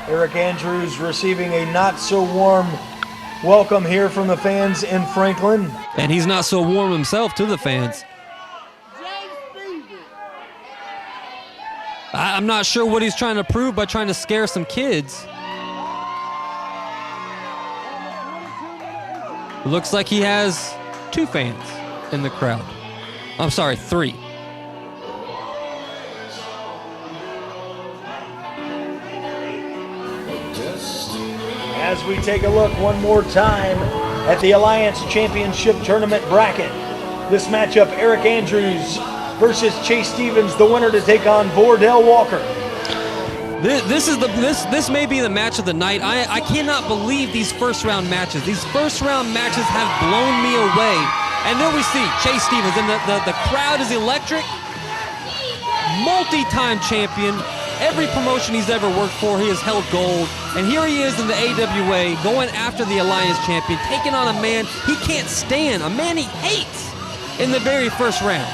Eric Andrews receiving a not-so-warm welcome here from the fans in Franklin. And he's not so warm himself to the fans. I'm not sure what he's trying to prove by trying to scare some kids. Looks like he has 2 fans in the crowd. I'm sorry, 3. As we take a look one more time at the Alliance Championship Tournament bracket. This matchup, Eric Andrews versus Chase Stevens, the winner to take on Vordell Walker. This may be the match of the night. I cannot believe these first-round matches. These first-round matches have blown me away. And there we see Chase Stevens, and the crowd is electric. Multi-time champion. Every promotion he's ever worked for, he has held gold. And here he is in the AWA, going after the Alliance champion, taking on a man he can't stand, a man he hates in the very first round.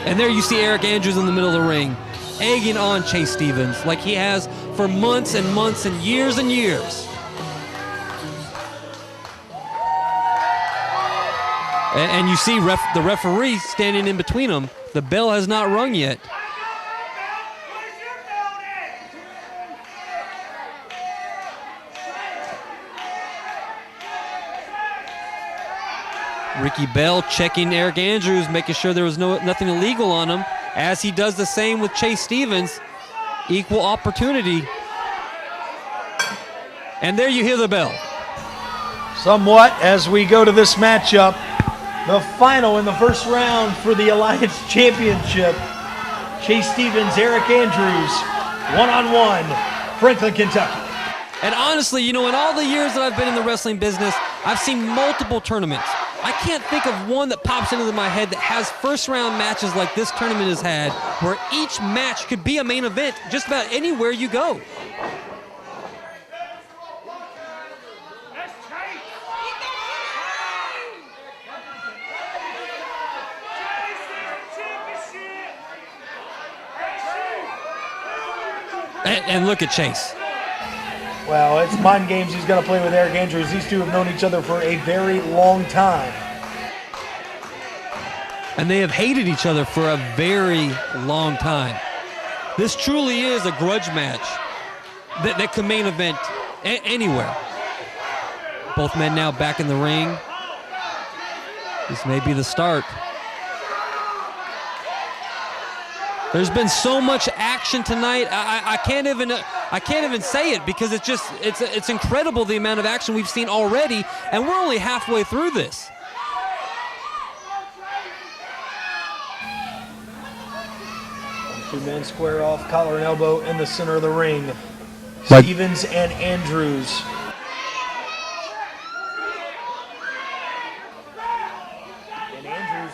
And there you see Eric Andrews in the middle of the ring, egging on Chase Stevens like he has for months and months and years and years. And you see the referee standing in between them. The bell has not rung yet. Ricky Bell checking Eric Andrews, making sure there was nothing illegal on him, as he does the same with Chase Stevens. Equal opportunity. And there you hear the bell. Somewhat as we go to this matchup, the final in the first round for the Alliance Championship. Chase Stevens, Eric Andrews, one-on-one, Franklin, Kentucky. And honestly, you know, in all the years that I've been in the wrestling business, I've seen multiple tournaments. I can't think of one that pops into my head that has first-round matches like this tournament has had, where each match could be a main event just about anywhere you go. And look at Chase. Well, it's mind games he's going to play with Eric Andrews. These two have known each other for a very long time. And they have hated each other for a very long time. This truly is a grudge match that could main event anywhere. Both men now back in the ring. This may be the start. There's been so much action tonight. I can't even say it because it's incredible the amount of action we've seen already, and we're only halfway through this. Two men square off, collar and elbow in the center of the ring. Like- Stevens and Andrews. And Andrews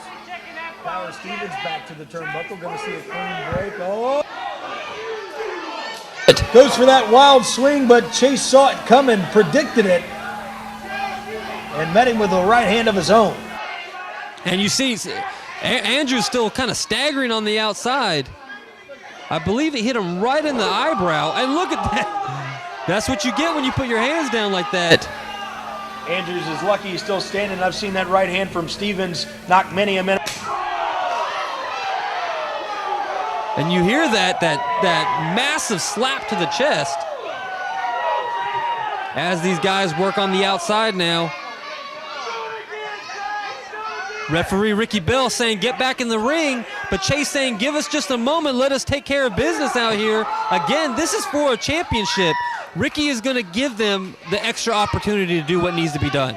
powers Stevens back to the turnbuckle. Going to see a clean break. Oh! Goes for that wild swing, but Chase saw it coming, predicted it, and met him with a right hand of his own. And you see Andrew's still kind of staggering on the outside. I believe it hit him right in the eyebrow. And look at that. That's what you get when you put your hands down like that. Andrews is lucky he's still standing. I've seen that right hand from Stevens knock many a minute. And you hear that massive slap to the chest as these guys work on the outside now. Referee Ricky Bell saying get back in the ring, but Chase saying give us just a moment, let us take care of business out here. Again, this is for a championship. Ricky is going to give them the extra opportunity to do what needs to be done.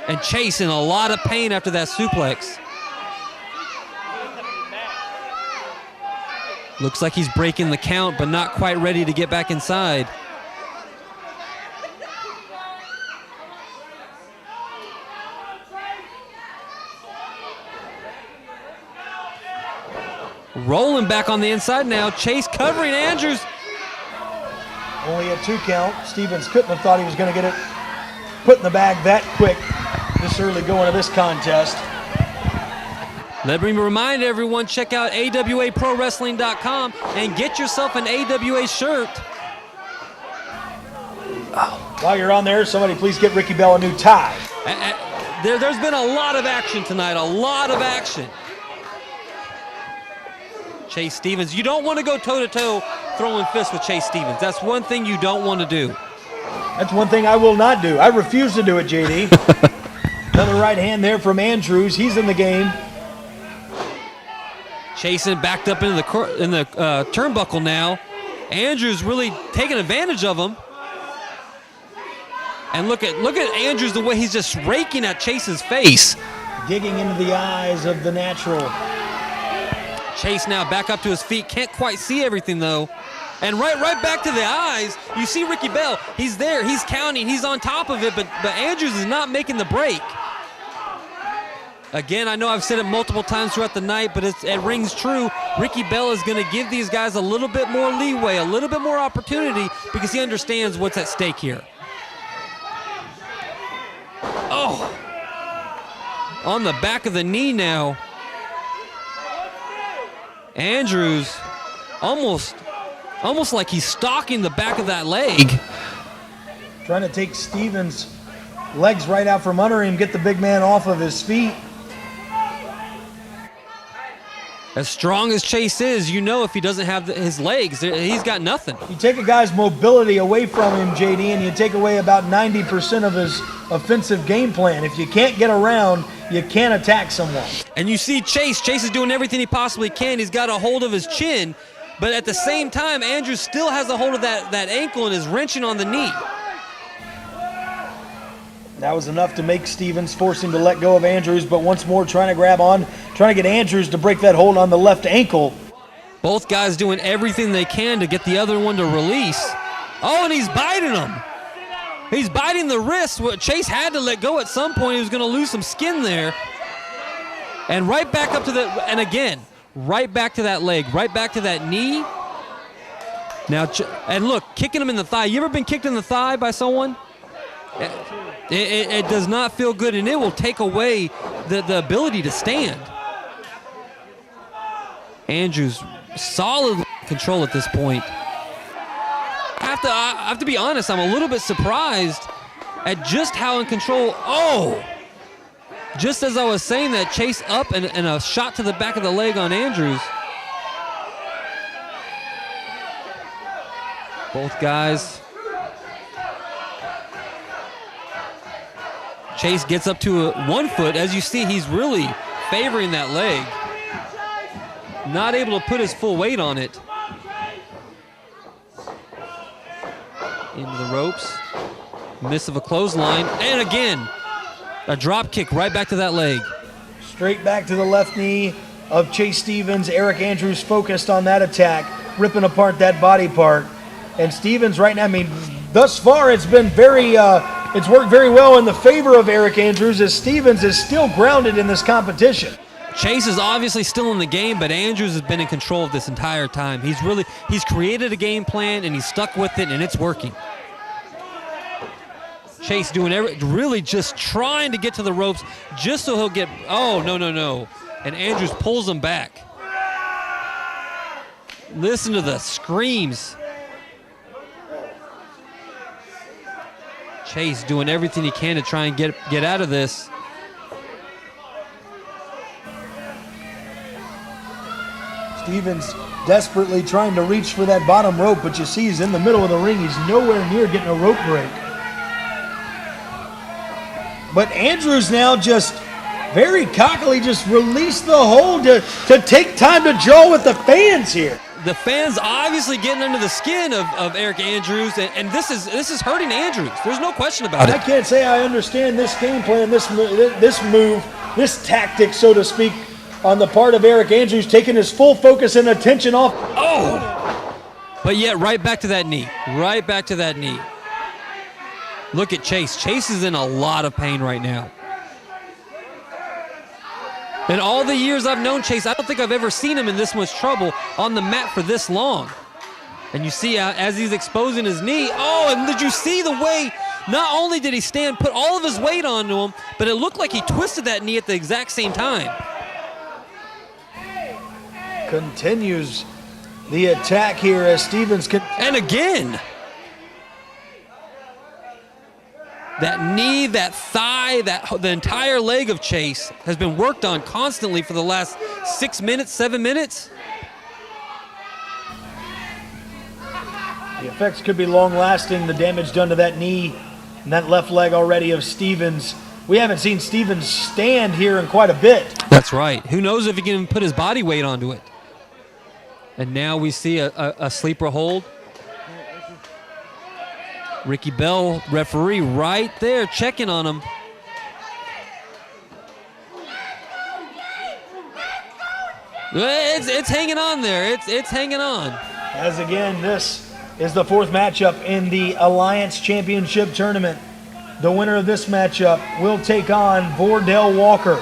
And Chase in a lot of pain after that suplex. Looks like he's breaking the count, but not quite ready to get back inside. Rolling back on the inside now. Chase covering Andrews. Only a 2 count. Stevens couldn't have thought he was going to get it put in the bag that quick this early going to this contest. Let me remind everyone, check out AWAProWrestling.com and get yourself an AWA shirt. While you're on there, somebody please get Ricky Bell a new tie. There's been a lot of action tonight, a lot of action. Chase Stevens, you don't want to go toe-to-toe throwing fists with Chase Stevens. That's one thing you don't want to do. That's one thing I will not do. I refuse to do it, JD. Another right hand there from Andrews. He's in the game. Chasing backed up into the turnbuckle now. Andrews really taking advantage of him. And look at Andrews, the way he's just raking at Chase's face. Digging into the eyes of the natural. Chase now back up to his feet. Can't quite see everything though. And right back to the eyes. You see Ricky Bell. He's there. He's counting. He's on top of it. But Andrews is not making the break. Again, I know I've said it multiple times throughout the night, but it rings true. Ricky Bell is going to give these guys a little bit more leeway, a little bit more opportunity because he understands what's at stake here. Oh! On the back of the knee now. Andrews almost like he's stalking the back of that leg. Trying to take Stevens' legs right out from under him, get the big man off of his feet. As strong as Chase is, you know if he doesn't have his legs, he's got nothing. You take a guy's mobility away from him, JD, and you take away about 90% of his offensive game plan. If you can't get around, you can't attack someone. And you see Chase is doing everything he possibly can. He's got a hold of his chin, but at the same time, Andrews still has a hold of that ankle and is wrenching on the knee. That was enough to make Stevens force him to let go of Andrews, but once more trying to grab on, trying to get Andrews to break that hold on the left ankle. Both guys doing everything they can to get the other one to release. Oh, and he's biting him. He's biting the wrist. Chase had to let go at some point. He was going to lose some skin there. And right back up to and again, right back to that leg, right back to that knee. Now, and look, kicking him in the thigh. You ever been kicked in the thigh by someone? It does not feel good, and it will take away the ability to stand. Andrews solidly control at this point. I have to be honest, I'm a little bit surprised at just how in control. Oh! Just as I was saying that, Chase up and a shot to the back of the leg on Andrews. Both guys. Chase gets up to 1 foot. As you see, he's really favoring that leg. Not able to put his full weight on it. Into the ropes. Miss of a clothesline. And again, a drop kick right back to that leg. Straight back to the left knee of Chase Stevens. Eric Andrews focused on that attack, ripping apart that body part. And Stevens right now, I mean, thus far it's been it's worked very well in the favor of Eric Andrews, as Stevens is still grounded in this competition. Chase is obviously still in the game, but Andrews has been in control of this entire time. He's created a game plan and he's stuck with it, and it's working. Chase doing really just trying to get to the ropes just so he'll get, oh, no. And Andrews pulls him back. Listen to the screams. Chase doing everything he can to try and get out of this. Stevens desperately trying to reach for that bottom rope, but you see he's in the middle of the ring. He's nowhere near getting a rope break. But Andrews now just very cockily just released the hold to take time to draw with the fans here. The fans obviously getting under the skin of Eric Andrews, and this is hurting Andrews. There's no question about it. I can't say I understand this game plan, this move, this tactic, so to speak, on the part of Eric Andrews, taking his full focus and attention off. Oh! But yet right back to that knee. Right back to that knee. Look at Chase. Chase is in a lot of pain right now. In all the years I've known Chase, I don't think I've ever seen him in this much trouble on the mat for this long. And you see as he's exposing his knee, oh, and did you see the way, not only did he put all of his weight onto him, but it looked like he twisted that knee at the exact same time. Continues the attack here as Stevens and again. That knee, that thigh, the entire leg of Chase has been worked on constantly for the last 6 minutes, 7 minutes. The effects could be long-lasting, the damage done to that knee and that left leg already of Stevens. We haven't seen Stevens stand here in quite a bit. That's right. Who knows if he can put his body weight onto it. And now we see a sleeper hold. Ricky Bell, referee, right there, checking on him. It's hanging on there. It's hanging on. As again, this is the fourth matchup in the Alliance Championship Tournament. The winner of this matchup will take on Vordell Walker,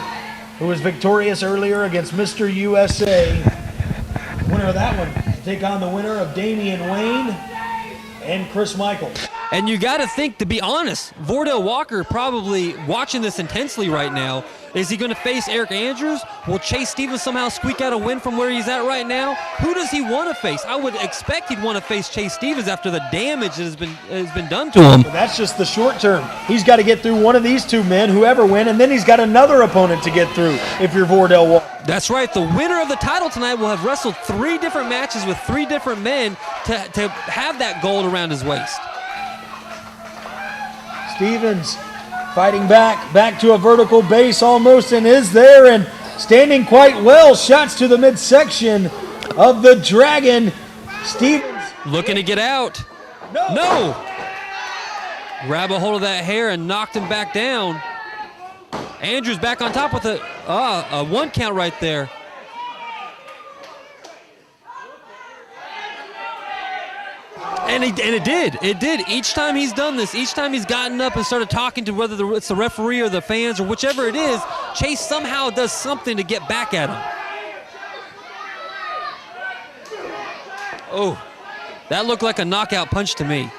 who was victorious earlier against Mr. USA. The winner of that one will take on the winner of Damian Wayne and Chris Michaels. And you got to think, to be honest, Vordell Walker probably watching this intensely right now. Is he going to face Eric Andrews? Will Chase Stevens somehow squeak out a win from where he's at right now? Who does he want to face? I would expect he'd want to face Chase Stevens after the damage that has been done to him. But that's just the short term. He's got to get through one of these two men, whoever win, and then he's got another opponent to get through if you're Vordell Walker. That's right. The winner of the title tonight will have wrestled 3 different matches with 3 different men to have that gold around his waist. Stevens fighting back to a vertical base almost, and is there, and standing quite well. Shots to the midsection of the Dragon. Stevens looking to get out. No! Grab a hold of that hair and knocked him back down. Andrews back on top with a 1 count right there. And it did. Each time he's done this, each time he's gotten up and started talking to whether it's the referee or the fans or whichever it is, Chase somehow does something to get back at him. Oh, that looked like a knockout punch to me.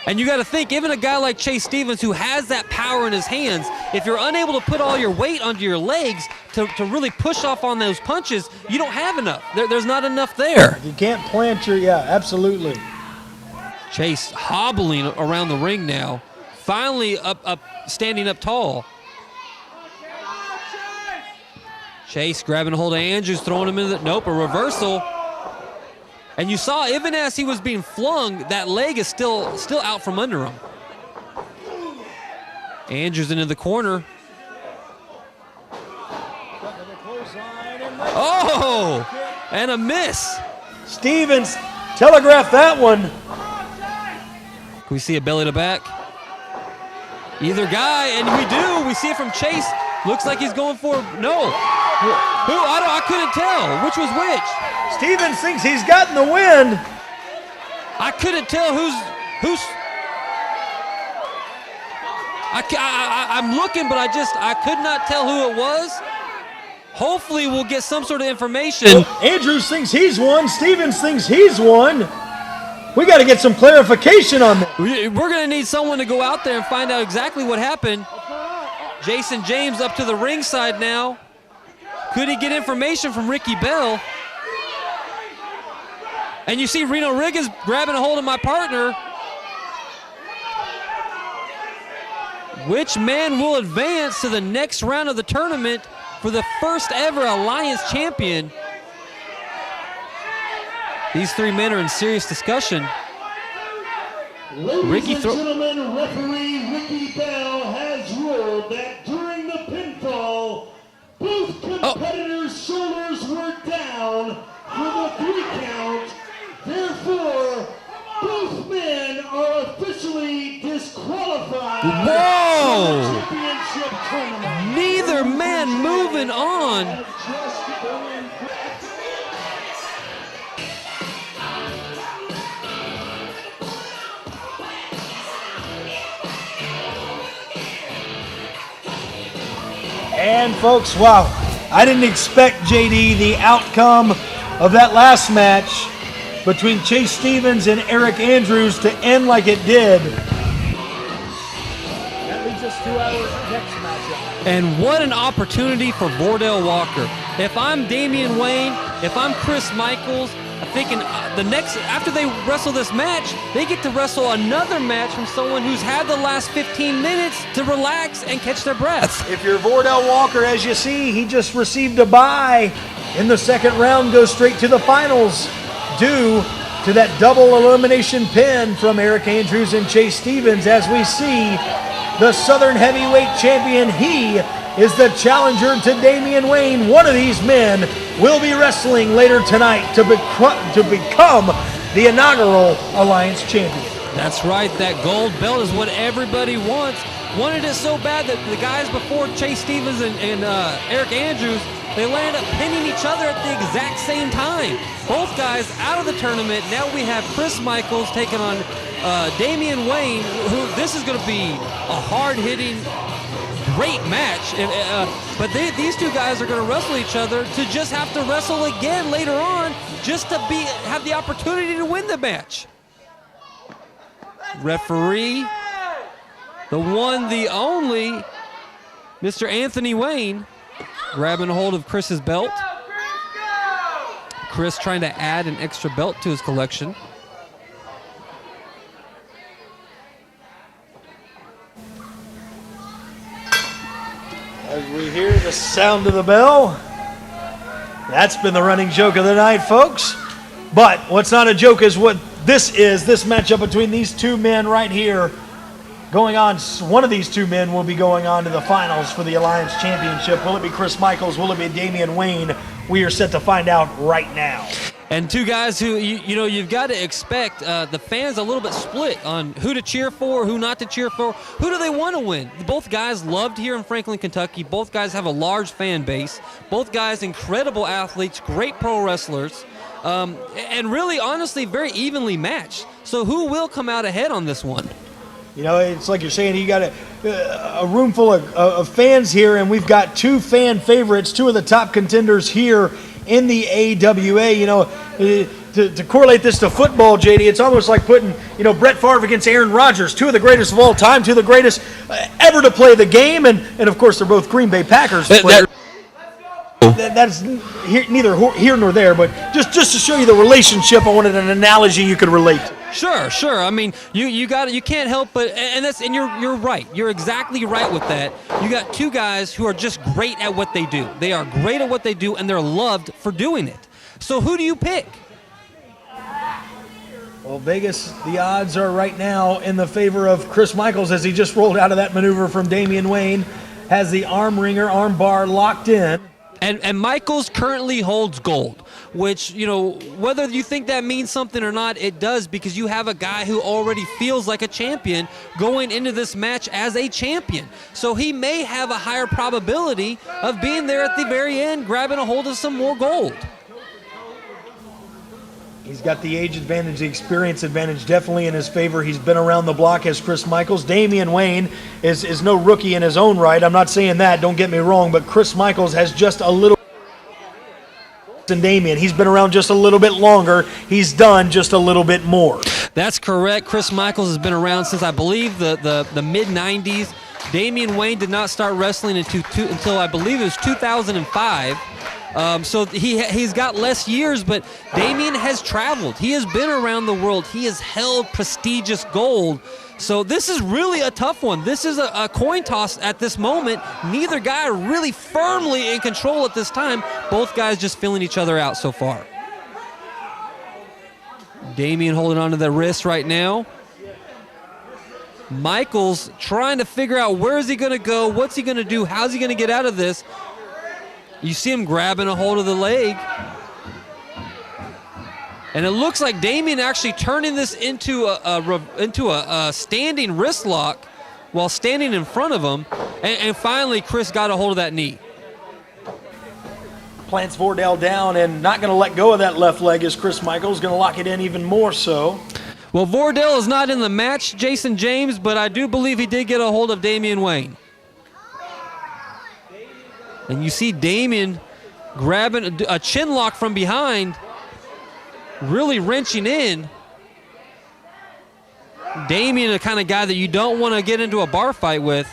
And you got to think, even a guy like Chase Stevens who has that power in his hands, if you're unable to put all your weight onto your legs to really push off on those punches, you don't have enough. There's not enough there. You can't plant your, yeah, absolutely. Chase hobbling around the ring now, finally standing up tall. Chase grabbing a hold of Andrews, throwing him into the, nope, a reversal. And you saw, even as he was being flung, that leg is still out from under him. Andrews into the corner. Oh, and a miss. Stevens telegraphed that one. Can we see a belly to back? Either guy, and we do. We see it from Chase. Looks like he's going for, no. Who? I couldn't tell. Which was which? Stevens thinks he's gotten the win. I couldn't tell who's. I'm looking, but I could not tell who it was. Hopefully we'll get some sort of information. Well, Andrews thinks he's won. Stevens thinks he's won. We got to get some clarification on that. We're going to need someone to go out there and find out exactly what happened. Jason James up to the ringside now. Could he get information from Ricky Bell? And you see Reno Riggins grabbing a hold of my partner. Which man will advance to the next round of the tournament for the first ever Alliance champion? These three men are in serious discussion. Ladies and gentlemen, referee Ricky Bell has ruled that during the pinfall, both competitors' shoulders were down for the 3 count. Therefore, both men are officially disqualified. Whoa! From the championship tournament. Neither man moving on. And folks, wow, I didn't expect, JD, the outcome of that last match between Chase Stevens and Eric Andrews to end like it did. That leads us to our next matchup. And what an opportunity for Vordell Walker. If I'm Damian Wayne, if I'm Chris Michaels, I'm thinking after they wrestle this match, they get to wrestle another match from someone who's had the last 15 minutes to relax and catch their breath. If you're Vordell Walker, as you see, he just received a bye in the second round, goes straight to the finals due to that double elimination pin from Eric Andrews and Chase Stevens. As we see, the Southern Heavyweight Champion, he is the challenger to Damian Wayne. One of these men will be wrestling later tonight to become the inaugural Alliance Champion. That's right, that gold belt is what everybody wants. Wanted it so bad that the guys before Chase Stevens and Eric Andrews, they landed up pinning each other at the exact same time. Both guys out of the tournament. Now we have Chris Michaels taking on Damian Wayne, who this is going to be a hard-hitting, great match. But these two guys are going to wrestle each other to just have to wrestle again later on just to have the opportunity to win the match. Referee, the one, the only, Mr. Anthony Wayne, grabbing a hold of Chris's belt. Chris trying to add an extra belt to his collection. As we hear the sound of the bell, that's been the running joke of the night, folks. But what's not a joke is what this is, this matchup between these two men right here going on. One of these two men will be going on to the finals for the Alliance Championship. Will it be Chris Michaels? Will it be Damian Wayne? We are set to find out right now. And two guys who, you've got to expect the fans a little bit split on who to cheer for, who not to cheer for. Who do they want to win? Both guys loved here in Franklin, Kentucky. Both guys have a large fan base. Both guys incredible athletes, great pro wrestlers, and really, honestly, very evenly matched. So who will come out ahead on this one? You know, it's like you're saying, you got a room full of fans here, and we've got two fan favorites, two of the top contenders here in the AWA. You know, to correlate this to football, JD, it's almost like putting, Brett Favre against Aaron Rodgers, two of the greatest of all time, two of the greatest ever to play the game, and of course they're both Green Bay Packers players. That's neither here nor there, but just to show you the relationship, I wanted an analogy you could relate to. Sure. I mean, you can't help but, and you're right. You're exactly right with that. You got two guys who are just great at what they do. They are great at what they do, and they're loved for doing it. So who do you pick? Well, Vegas, the odds are right now in the favor of Chris Michaels as he just rolled out of that maneuver from Damian Wayne, has the arm bar locked in. And Michaels currently holds gold, which, whether you think that means something or not, it does, because you have a guy who already feels like a champion going into this match as a champion. So he may have a higher probability of being there at the very end, grabbing a hold of some more gold. He's got the age advantage, the experience advantage definitely in his favor. He's been around the block as Chris Michaels. Damian Wayne is no rookie in his own right. I'm not saying that, don't get me wrong, but Chris Michaels has just a little than Damian. He's been around just a little bit longer. He's done just a little bit more. That's correct. Chris Michaels has been around since, I believe, the mid-90s. Damian Wayne did not start wrestling until I believe it was 2005. So he's got less years, but Damian has traveled. He has been around the world. He has held prestigious gold. So this is really a tough one. This is a coin toss at this moment. Neither guy are really firmly in control at this time. Both guys just feeling each other out so far. Damian holding onto the wrist right now. Michaels trying to figure out where is he going to go, what's he going to do, how's he going to get out of this. You see him grabbing a hold of the leg. And it looks like Damian actually turning this into a standing wrist lock while standing in front of him. And finally, Chris got a hold of that knee. Plants Vordell down and not going to let go of that left leg as Chris Michaels going to lock it in even more so. Well, Vordell is not in the match, Jason James, but I do believe he did get a hold of Damian Wayne. And you see Damian grabbing a chin lock from behind, really wrenching in. Damian, the kind of guy that you don't want to get into a bar fight with.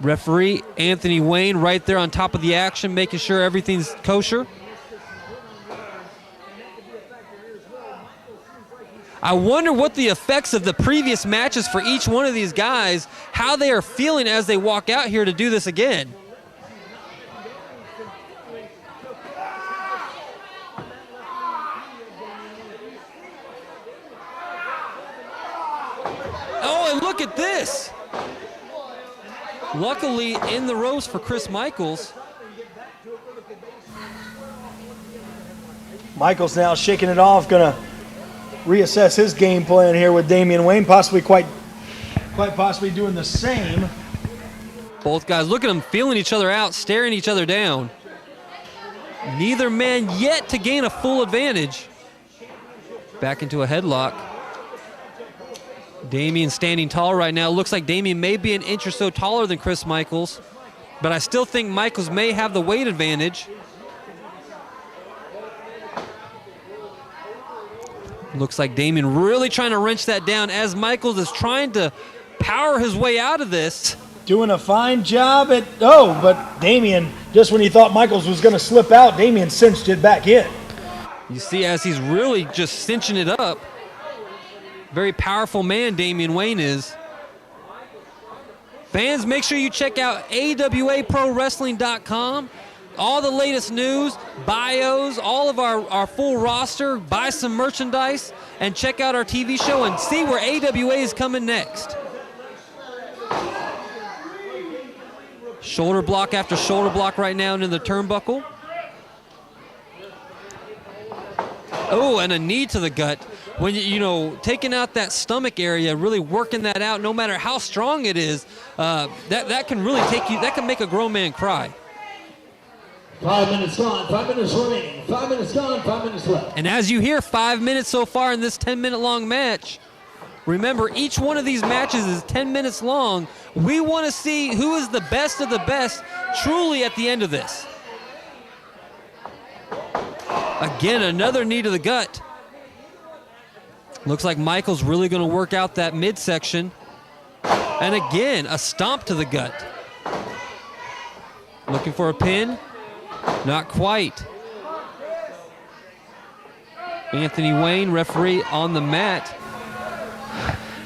Referee Anthony Wayne right there on top of the action, making sure everything's kosher. I wonder what the effects of the previous matches for each one of these guys, how they are feeling as they walk out here to do this again. Oh, and look at this. Luckily, in the ropes for Chris Michaels. Michaels now shaking it off, going to reassess his game plan here with Damian Wayne, possibly quite possibly doing the same. Both guys, look at them feeling each other out, staring each other down. Neither man yet to gain a full advantage. Back into a headlock. Damian standing tall right now. Looks like Damian may be an inch or so taller than Chris Michaels, but I still think Michaels may have the weight advantage. Looks like Damian really trying to wrench that down as Michaels is trying to power his way out of this. Doing a fine job but Damian, just when he thought Michaels was going to slip out, Damian cinched it back in. You see as he's really just cinching it up. Very powerful man Damian Wayne is. Fans, make sure you check out AWAProWrestling.com. All the latest news, bios, all of our full roster, buy some merchandise, and check out our TV show and see where AWA is coming next. Shoulder block after shoulder block right now into the turnbuckle. Oh, and a knee to the gut. When taking out that stomach area, really working that out, no matter how strong it is, that can really that can make a grown man cry. 5 minutes gone, 5 minutes remaining, 5 minutes gone, 5 minutes left. And as you hear, 5 minutes so far in this 10-minute long match. Remember, each one of these matches is 10 minutes long. We want to see who is the best of the best truly at the end of this. Again, another knee to the gut. Looks like Michaels really going to work out that midsection. And again, a stomp to the gut. Looking for a pin. Not quite. Anthony Wayne, referee, on the mat.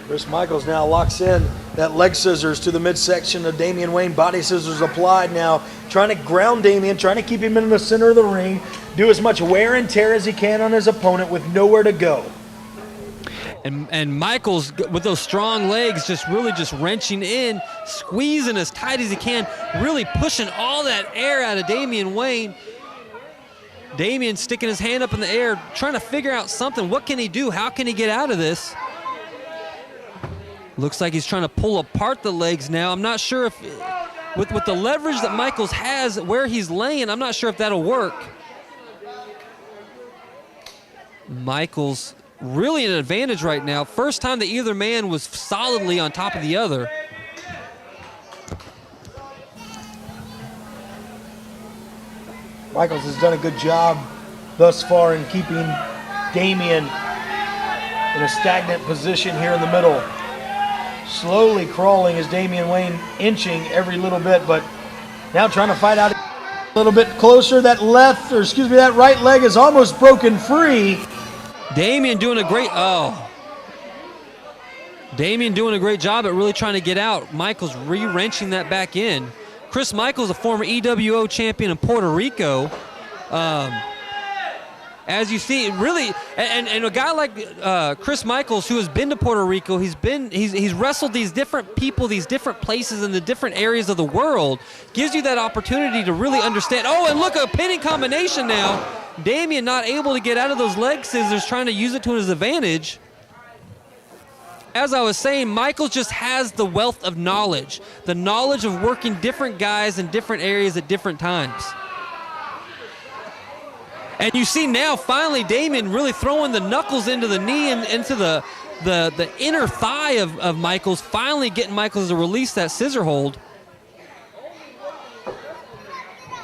Chris Michaels now locks in that leg scissors to the midsection of Damian Wayne. Body scissors applied now. Trying to ground Damian, trying to keep him in the center of the ring. Do as much wear and tear as he can on his opponent with nowhere to go. And Michaels, with those strong legs, just wrenching in, squeezing as tight as he can, really pushing all that air out of Damian Wayne. Damian sticking his hand up in the air, trying to figure out something. What can he do? How can he get out of this? Looks like he's trying to pull apart the legs now. I'm not sure if, with the leverage that Michaels has where he's laying, I'm not sure if that'll work. Michaels really an advantage right now. First time that either man was solidly on top of the other. Michaels has done a good job thus far in keeping Damian in a stagnant position here in the middle. Slowly crawling as Damian Wayne inching every little bit, but now trying to fight out a little bit closer. That right leg is almost broken free. Damian doing a great job at really trying to get out. Michaels re-wrenching that back in. Chris Michaels, a former EWO champion in Puerto Rico. As you see, really, and a guy like Chris Michaels, who has been to Puerto Rico, he's wrestled these different people, these different places in the different areas of the world, gives you that opportunity to really understand. Oh, and look, a pinning combination now. Damian not able to get out of those leg scissors, trying to use it to his advantage. As I was saying, Michaels just has the wealth of knowledge, the knowledge of working different guys in different areas at different times. And you see now, finally, Damian really throwing the knuckles into the knee and into the inner thigh of Michaels, finally getting Michaels to release that scissor hold.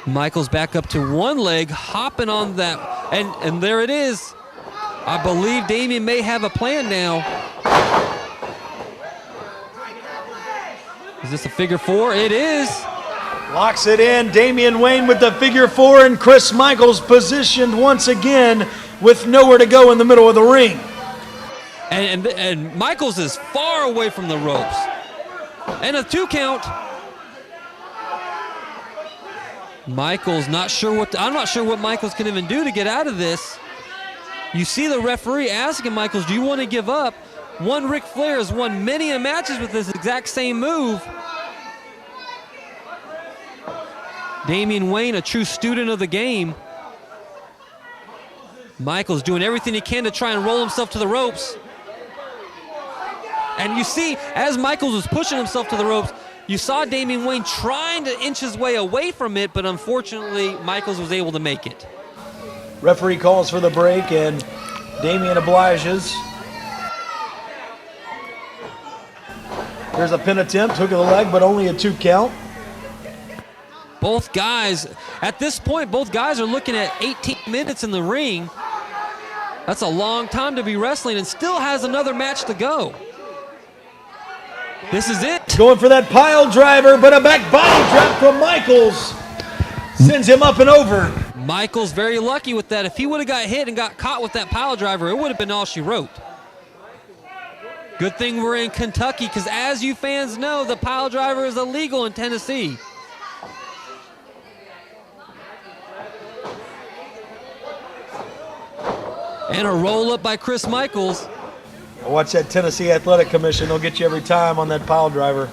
Michaels back up to one leg, hopping on that, and there it is. I believe Damian may have a plan now. Is this a figure four? It is. Locks it in. Damian Wayne with the figure four, and Chris Michaels positioned once again with nowhere to go in the middle of the ring. And Michaels is far away from the ropes. And a 2 count. Michaels I'm not sure what Michaels can even do to get out of this. You see the referee asking Michaels, do you want to give up? One Ric Flair has won many matches with this exact same move. Damian Wayne, a true student of the game. Michaels doing everything he can to try and roll himself to the ropes. And you see, as Michaels was pushing himself to the ropes, you saw Damian Wayne trying to inch his way away from it, but unfortunately, Michaels was able to make it. Referee calls for the break, and Damian obliges. There's a pin attempt, hook of the leg, but only a 2 count. Both guys, at this point, both guys are looking at 18 minutes in the ring. That's a long time to be wrestling, and still has another match to go. This is it. Going for that pile driver, but a back body drop from Michaels sends him up and over. Michaels very lucky with that. If he would have got hit and got caught with that pile driver, it would have been all she wrote. Good thing we're in Kentucky, because as you fans know, the pile driver is illegal in Tennessee. And a roll-up by Chris Michaels. Watch that Tennessee Athletic Commission. They'll get you every time on that pile driver.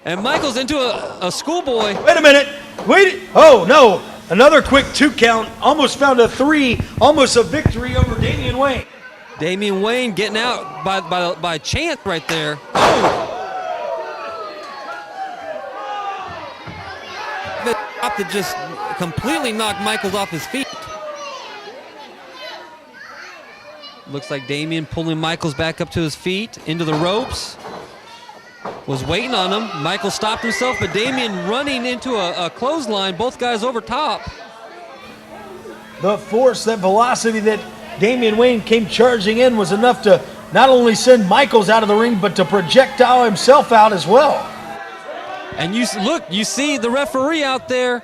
And Michaels into a schoolboy. Wait a minute. Wait. Oh, no. Another quick 2 count. Almost found a 3. Almost a victory over Damian Wayne. Damian Wayne getting out by chance right there. Oh! The drop that just completely knocked Michaels off his feet. Looks like Damian pulling Michaels back up to his feet, into the ropes. Was waiting on him. Michaels stopped himself, but Damian running into a clothesline, both guys over top. the force, that velocity that Damian Wayne came charging in was enough to not only send Michaels out of the ring, but to projectile himself out as well. And you see the referee out there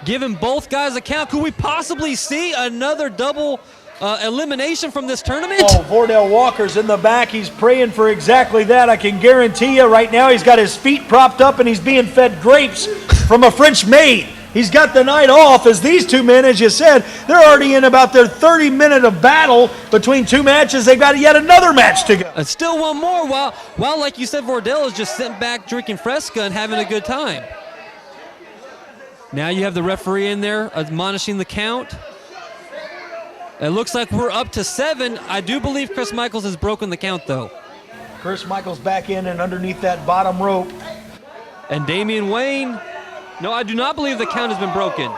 giving both guys a count. Could we possibly see another double elimination from this tournament? Oh, Vordell Walker's in the back. He's praying for exactly that. I can guarantee you right now he's got his feet propped up and he's being fed grapes from a French maid. He's got the night off, as these two men, as you said, they're already in about their 30-minute of battle between two matches. They've got yet another match to go. And still one more while like you said, Vordell is just sitting back drinking Fresca and having a good time. Now you have the referee in there admonishing the count. It looks like we're up to 7. I do believe Chris Michaels has broken the count, though. Chris Michaels back in and underneath that bottom rope. And Damian Wayne, no, I do not believe the count has been broken.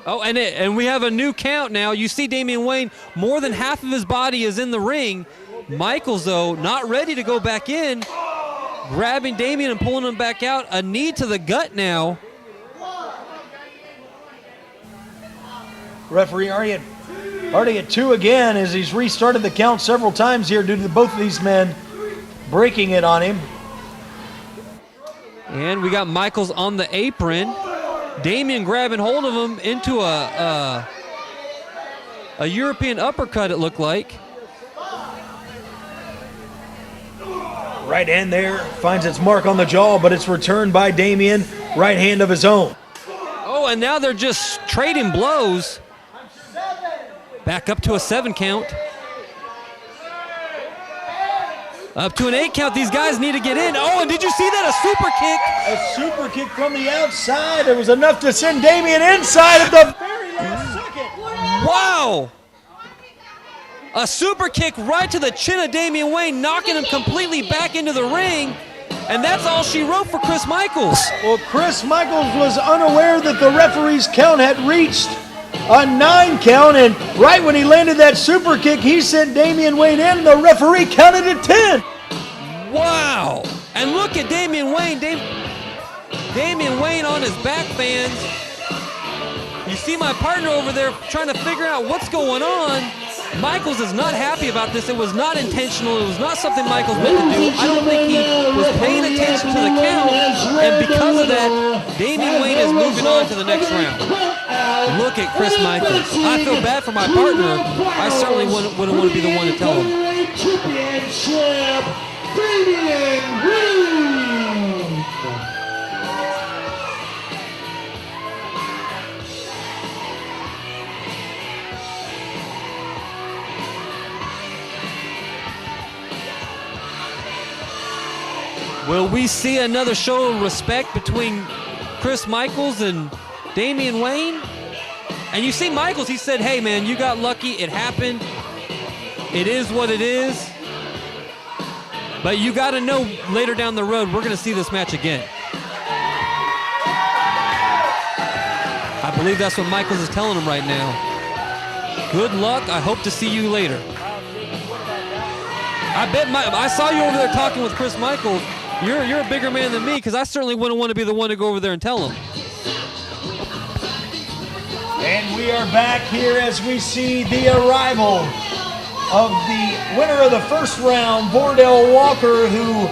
Oh, and we have a new count now. You see Damian Wayne, more than half of his body is in the ring. Michaels, though, not ready to go back in. Grabbing Damian and pulling him back out. A knee to the gut now. Referee already at 2 again, as he's restarted the count several times here due to both of these men breaking it on him. And we got Michaels on the apron. Damian grabbing hold of him into a European uppercut, it looked like. Right hand there finds its mark on the jaw, but it's returned by Damian. Right hand of his own. Oh, and now they're just trading blows. Back up to a 7 count. Up to an 8 count. These guys need to get in. Oh, and did you see that? A super kick from the outside. It was enough to send Damian inside at the very last second. Wow. A super kick right to the chin of Damian Wayne, knocking him completely back into the ring. And that's all she wrote for Chris Michaels. Well, Chris Michaels was unaware that the referee's count had reached a 9 count, and right when he landed that super kick, he sent Damian Wayne in. The referee counted at 10. Wow. And look at Damian Wayne. Damian Wayne on his back fans. You see my partner over there trying to figure out what's going on. Michaels is not happy about this. It was not intentional. It was not something Michaels meant to do. I don't think he was paying attention to the count, and because of that, Damian Wayne is moving on to the next round. Look at Chris Michaels. I feel bad for my partner. I certainly wouldn't want to be the one to tell him. Will we see another show of respect between Chris Michaels and Damian Wayne? And you see Michaels, he said, hey man, you got lucky, it happened. It is what it is. But you gotta know later down the road, we're gonna see this match again. I believe that's what Michaels is telling him right now. Good luck, I hope to see you later. I saw you over there talking with Chris Michaels. You're a bigger man than me, because I certainly wouldn't want to be the one to go over there and tell him. And we are back here as we see the arrival of the winner of the first round, Vordell Walker, who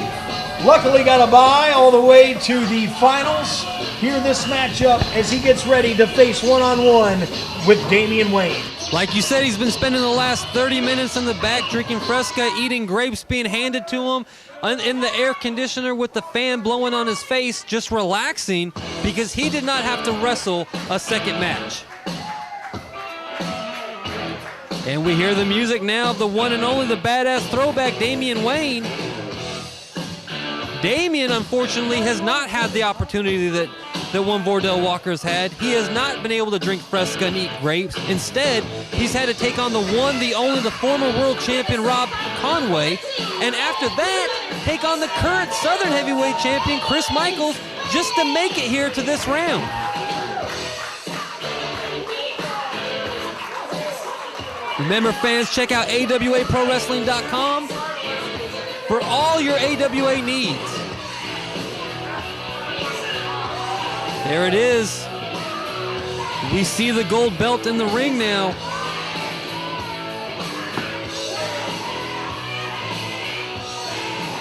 luckily got a bye all the way to the finals. Here this matchup as he gets ready to face one-on-one with Damian Wayne. Like you said, he's been spending the last 30 minutes in the back drinking Fresca, eating grapes being handed to him, in the air conditioner with the fan blowing on his face, just relaxing because he did not have to wrestle a second match. And we hear the music now of the one and only, the badass throwback, Damian Wayne. Damian, unfortunately, has not had the opportunity that one Vordell Walker's had. He has not been able to drink Fresca and eat grapes. Instead, he's had to take on the one, the only, the former world champion, Rob Conway. And after that, take on the current Southern Heavyweight champion, Chris Michaels, just to make it here to this round. Remember, fans, check out AWAProWrestling.com for all your AWA needs. There it is. We see the gold belt in the ring now.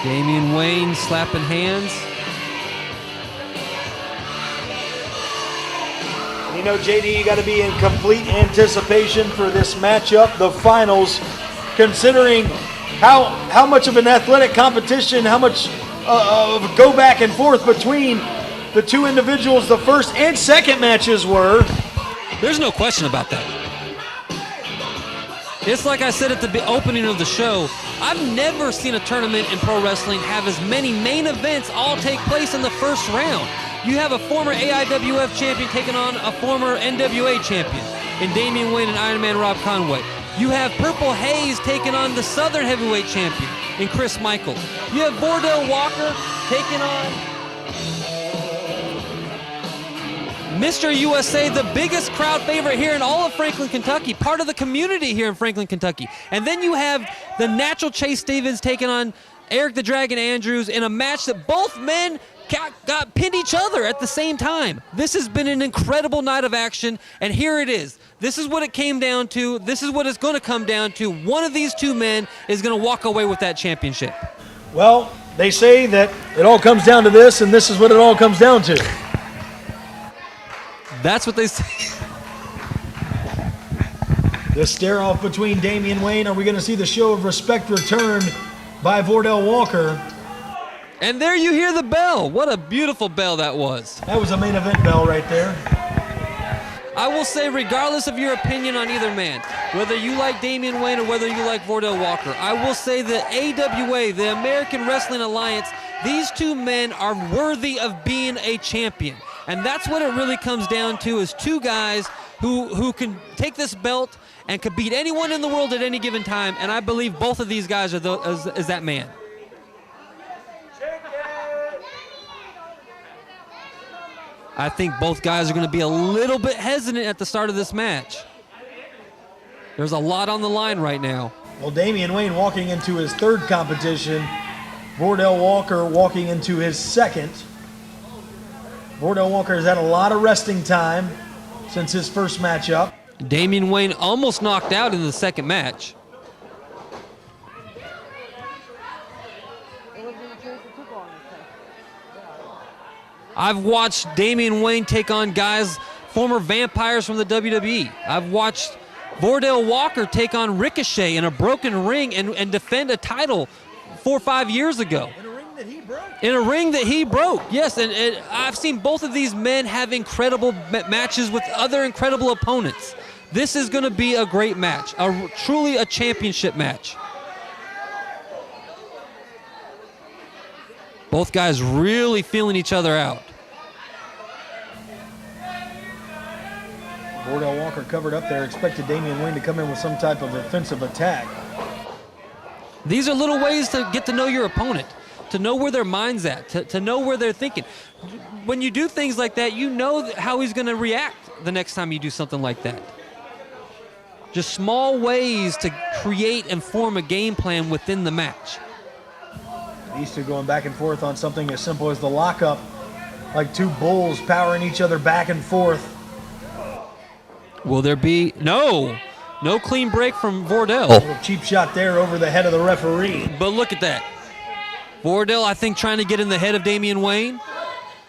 Damian Wayne slapping hands. You know, JD, you got to be in complete anticipation for this matchup, the finals, considering how much of an athletic competition, how much of go back and forth between the two individuals the first and second matches were. There's no question about that. It's like I said at the opening of the show, I've never seen a tournament in pro wrestling have as many main events all take place in the first round. You have a former AIWF champion taking on a former NWA champion in Damian Wayne and Iron Man Rob Conway. You have Purple Haze taking on the Southern Heavyweight champion in Chris Michaels. You have Vordell Walker taking on Mr. USA, the biggest crowd favorite here in all of Franklin, Kentucky, part of the community here in Franklin, Kentucky. And then you have the natural Chase Stevens taking on Eric the Dragon Andrews in a match that both men got pinned each other at the same time. This has been an incredible night of action, and here it is. This is what it came down to. This is what it's going to come down to. One of these two men is going to walk away with that championship. Well, they say that it all comes down to this, and this is what it all comes down to. That's what they say. The stare-off between Damian Wayne. Are we going to see the show of respect return by Vordell Walker? And there you hear the bell. What a beautiful bell that was. That was a main event bell right there. I will say, regardless of your opinion on either man, whether you like Damian Wayne or whether you like Vordell Walker, I will say that AWA, the American Wrestling Alliance, these two men are worthy of being a champion. And that's what it really comes down to, is two guys who can take this belt and could beat anyone in the world at any given time. And I believe both of these guys are is that man. I think both guys are going to be a little bit hesitant at the start of this match. There's a lot on the line right now. Well, Damian Wayne walking into his third competition. Vordell Walker walking into his second. Vordell Walker has had a lot of resting time since his first matchup. Damian Wayne almost knocked out in the second match. I've watched Damian Wayne take on guys, former vampires from the WWE. I've watched Vordell Walker take on Ricochet in a broken ring and defend a title 4 or 5 years ago. In a ring that he broke. In a ring that he broke, yes. And I've seen both of these men have incredible matches with other incredible opponents. This is going to be a great match, truly a championship match. Both guys really feeling each other out. Vordell Walker covered up there, expected Damian Wayne to come in with some type of offensive attack. These are little ways to get to know your opponent, to know where their mind's at, to know where they're thinking. When you do things like that, you know how he's going to react the next time you do something like that. Just small ways to create and form a game plan within the match. These two going back and forth on something as simple as the lockup, like two bulls powering each other back and forth. Will there be? No clean break from Vordell. A little cheap shot there over the head of the referee. But look at that. Vordell, I think, trying to get in the head of Damian Wayne.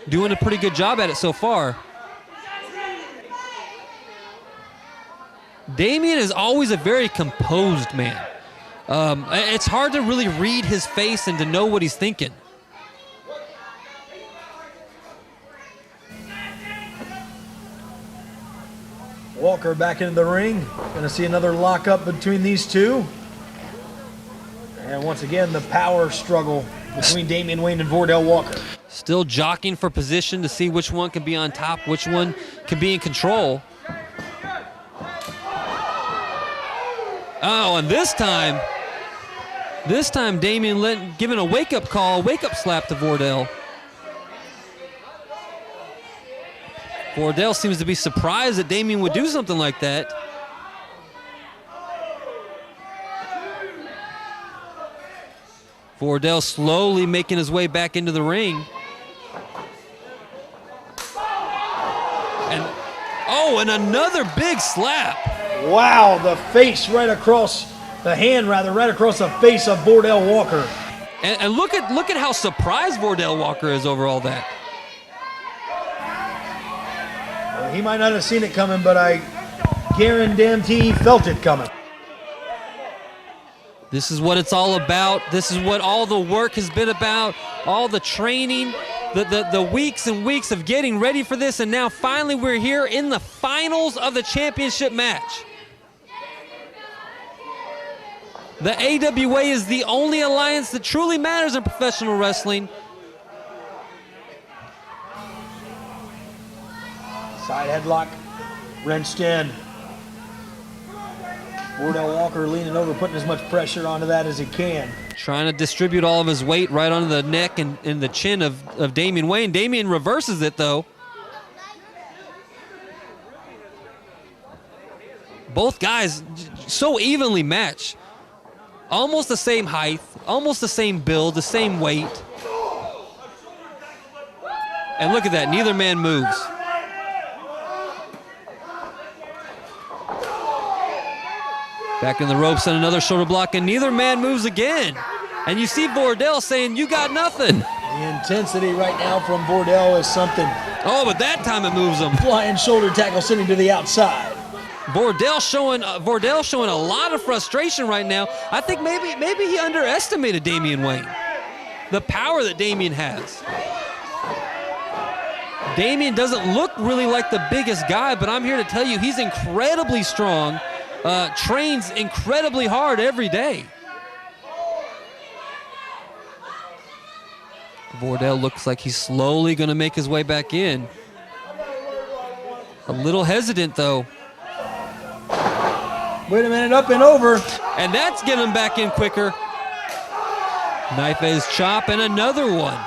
Doing a pretty good job at it so far. Damian is always a very composed man. It's hard to really read his face and to know what he's thinking. Walker back into the ring. Going to see another lockup between these two. And once again, the power struggle between Damian Wayne and Vordell Walker. Still jockeying for position to see which one can be on top, which one can be in control. Oh, and this time Damian giving a wake-up call, wake-up slap to Vordell. Vordell seems to be surprised that Damian would do something like that. Vordell slowly making his way back into the ring. Oh, and another big slap. Wow, the face right across, the hand rather, right across the face of Vordell Walker. And look at how surprised Vordell Walker is over all that. Well, he might not have seen it coming, but I guarantee he felt it coming. This is what it's all about. This is what all the work has been about, all the training, the weeks and weeks of getting ready for this, and now finally we're here in the finals of the championship match. The AWA is the only alliance that truly matters in professional wrestling. Side headlock, wrenched in. Vordell Walker leaning over, putting as much pressure onto that as he can. Trying to distribute all of his weight right onto the neck and the chin of Damian Wayne. Damian reverses it, though. Both guys so evenly matched. Almost the same height, almost the same build, the same weight. And look at that, neither man moves. Back in the ropes and another shoulder block, and neither man moves again. And you see Vordell saying, "You got nothing." The intensity right now from Vordell is something. Oh, but that time it moves him. Flying shoulder tackle sending to the outside. Vordell showing a lot of frustration right now. I think maybe he underestimated Damian Wayne. The power that Damian has. Damian doesn't look really like the biggest guy, but I'm here to tell you he's incredibly strong, trains incredibly hard every day. Vordell looks like he's slowly going to make his way back in. A little hesitant, though. Wait a minute, up and over. And that's getting him back in quicker. Knife edge chop and another one.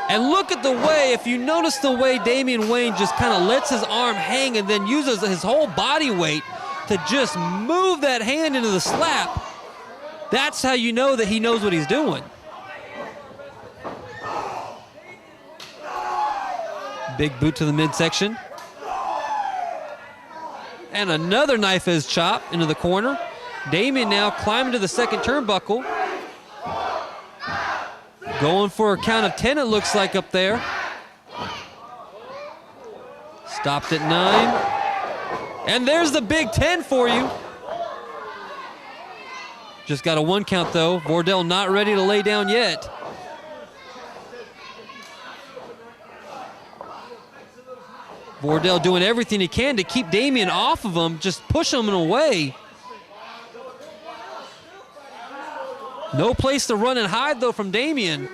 And look at the way, if you notice the way Damian Wayne just kind of lets his arm hang and then uses his whole body weight to just move that hand into the slap. That's how you know that he knows what he's doing. Big boot to the midsection. And another knife edge chop into the corner. Damian now climbing to the second turnbuckle. Going for a count of 10, it looks like, up there. Stopped at 9. And there's the big 10 for you. Just got a 1 count, though. Vordell not ready to lay down yet. Vordell doing everything he can to keep Damian off of him, just push him away. No place to run and hide, though, from Damian.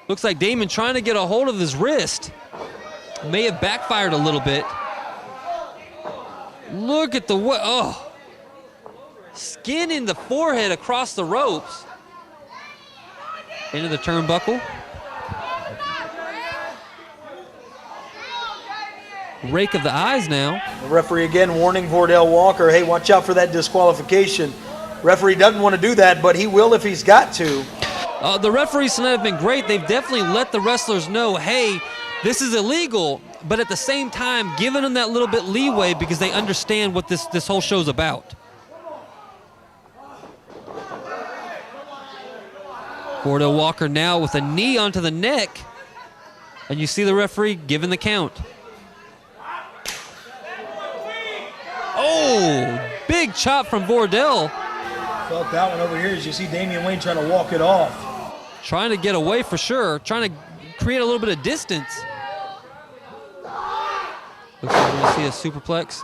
Looks like Damian trying to get a hold of his wrist. May have backfired a little bit. Look at the way, oh. Skin in the forehead across the ropes. Into the turnbuckle. Rake of the eyes now. The referee again warning Vordell Walker, hey, watch out for that disqualification. Referee doesn't want to do that, but he will if he's got to. The referees tonight have been great. They've definitely let the wrestlers know, hey, this is illegal, but at the same time, giving them that little bit leeway because they understand what this whole show's about. Vordell Walker now with a knee onto the neck, and you see the referee giving the count. Oh, big chop from Vordell. Felt that one over here as you see Damian Wayne trying to walk it off. Trying to get away for sure, trying to create a little bit of distance. Looks like we're going to see a superplex.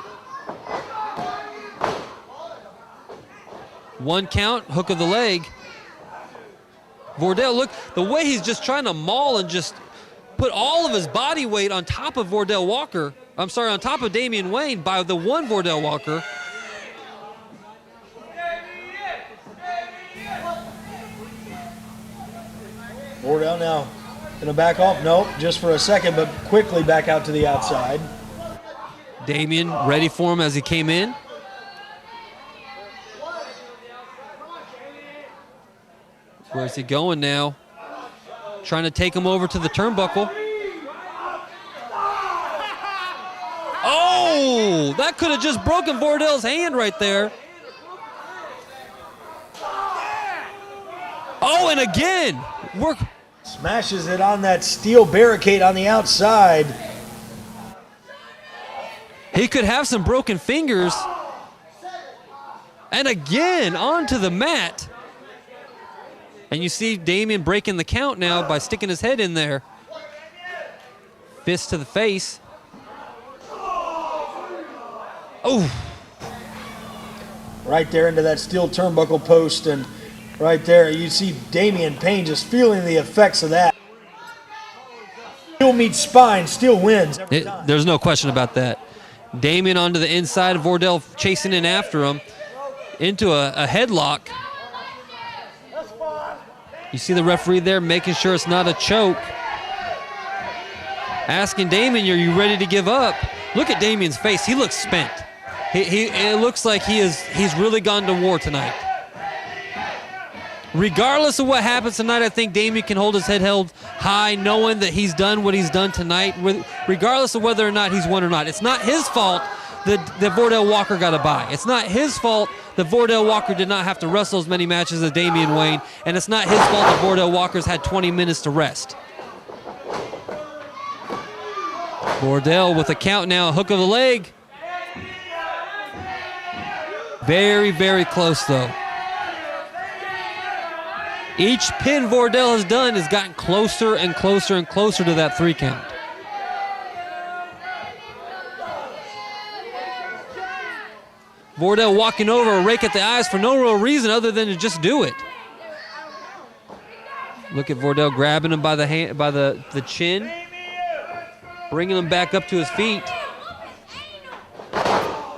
1 count, hook of the leg. Vordell, look, the way he's just trying to maul and just put all of his body weight on top of Vordell Walker. I'm sorry, on top of Damian Wayne by the one Vordell Walker. Vordell now going to back off. Nope, just for a second, but quickly back out to the outside. Damian ready for him as he came in. Where's he going now? trying to take him over to the turnbuckle. Oh, that could have just broken Vordell's hand right there. Oh, and again, Smashes it on that steel barricade on the outside. he could have some broken fingers. And again, onto the mat. And you see Damien breaking the count now by sticking his head in there. Fist to the face. Oh. Right there into that steel turnbuckle post, and right there you see Damian Payne just feeling the effects of that. Steel meets spine, steel wins every time. There's no question about that. Damien onto the inside, Vordell chasing in after him into a headlock. You see the referee there making sure it's not a choke. Asking Damien, are you ready to give up? Look at Damien's face. He looks spent. It looks like he's really gone to war tonight. Regardless of what happens tonight, I think Damien can hold his head held high, knowing that he's done what he's done tonight, regardless of whether or not he's won or not. It's not his fault that Vordell Walker got a bye. It's not his fault that Vordell Walker did not have to wrestle as many matches as Damian Wayne, and it's not his fault that Vordell Walker's had 20 minutes to rest. Vordell with a count now, a hook of the leg. Very, very close though. Each pin Vordell has done has gotten closer and closer and closer to that 3 count. Vordell walking over, a rake at the eyes for no real reason other than to just do it. Look at Vordell grabbing him by the hand, by the chin, bringing him back up to his feet.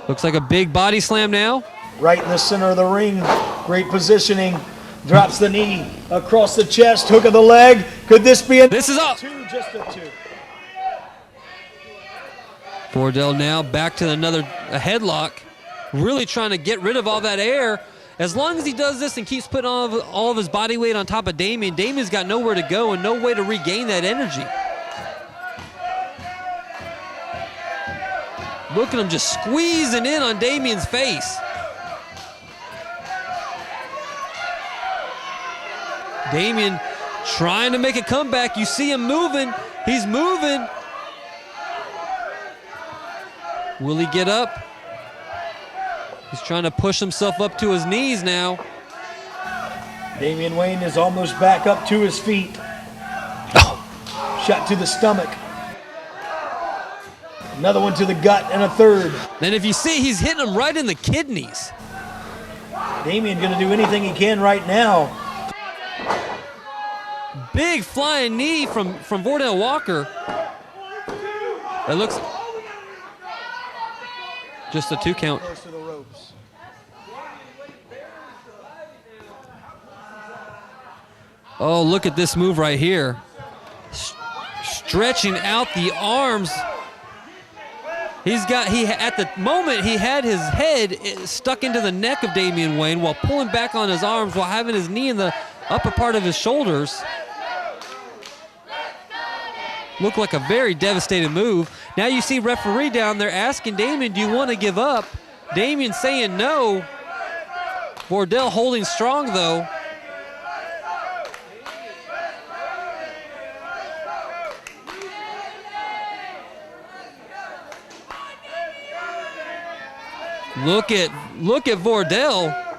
Looks like a big body slam now. Right in the center of the ring, great positioning. Drops the knee across the chest, hook of the leg. Could this be a This is up. 2? Just a 2. Vordell now back to a headlock, really trying to get rid of all that air. As long as he does this and keeps putting all of his body weight on top of Damien, Damien's got nowhere to go and no way to regain that energy. Look at him just squeezing in on Damien's face. Damien trying to make a comeback. You see him moving. He's moving. Will he get up? He's trying to push himself up to his knees now. Damian Wayne is almost back up to his feet. Shot to the stomach. Another one to the gut and a third. And if you see, he's hitting him right in the kidneys. Damian gonna do anything he can right now. Big flying knee from Vordell Walker. It looks just a 2 count. Close to the ropes. Oh, look at this move right here. Stretching out the arms. At the moment, he had his head stuck into the neck of Damian Wayne while pulling back on his arms while having his knee in the upper part of his shoulders. Looked like a very devastating move. Now you see referee down there asking Damien, do you want to give up? Damien saying no. Vordell holding strong though. Look at Vordell.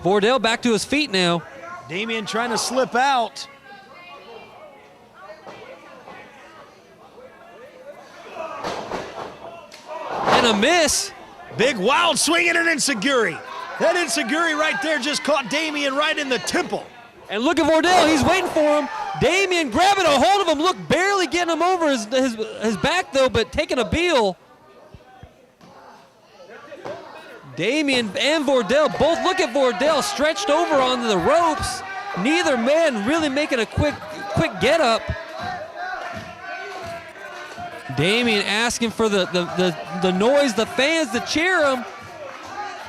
Vordell back to his feet now. Damian trying to slip out. And a miss. Big wild swing and an enziguri. That enziguri right there just caught Damian right in the temple. And look at Vordell, he's waiting for him. Damian grabbing a hold of him, look, barely getting him over his back though, but taking a beel. Damien and Vordell, both look at Vordell stretched over onto the ropes. Neither man really making a quick get up. Damien asking for the noise, the fans to cheer him.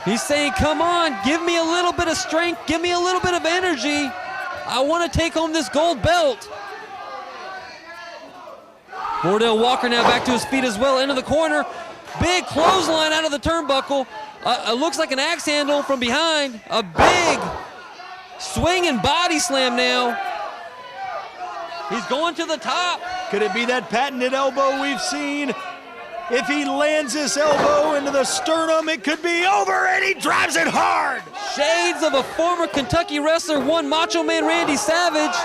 He's saying, come on, give me a little bit of strength, give me a little bit of energy. I want to take home this gold belt. Wardell Walker now back to his feet as well, into the corner. Big clothesline out of the turnbuckle. It looks like an axe handle from behind. A big swinging body slam now. He's going to the top. Could it be that patented elbow we've seen? If he lands this elbow into the sternum, it could be over, and he drives it hard. Shades of a former Kentucky wrestler, one Macho Man Randy Savage.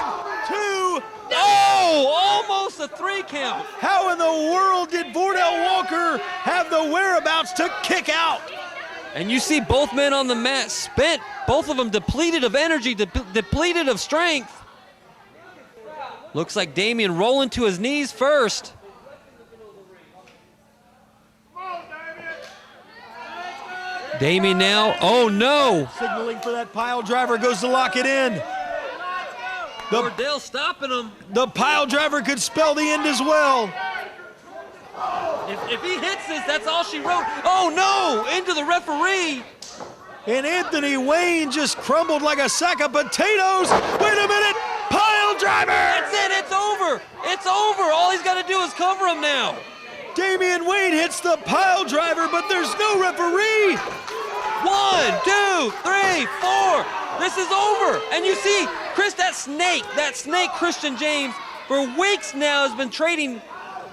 2. Oh, almost a 3 count. How in the world did Wardell Walker have the whereabouts to kick out? And you see both men on the mat spent, both of them depleted of energy, depleted of strength. Looks like Damian rolling to his knees first. Damian now, oh no. Signaling for that pile driver, goes to lock it in. Wardell stopping him. The pile driver could spell the end as well. If he hits this, that's all she wrote. Oh no, into the referee. And Anthony Wayne just crumbled like a sack of potatoes. Wait a minute, pile driver! That's it, it's over. It's over, all he's got to do is cover him now. Damian Wayne hits the pile driver, but there's no referee. 1, 2, 3, 4. This is over. And you see, Chris, that snake Christian James, for weeks now has been trading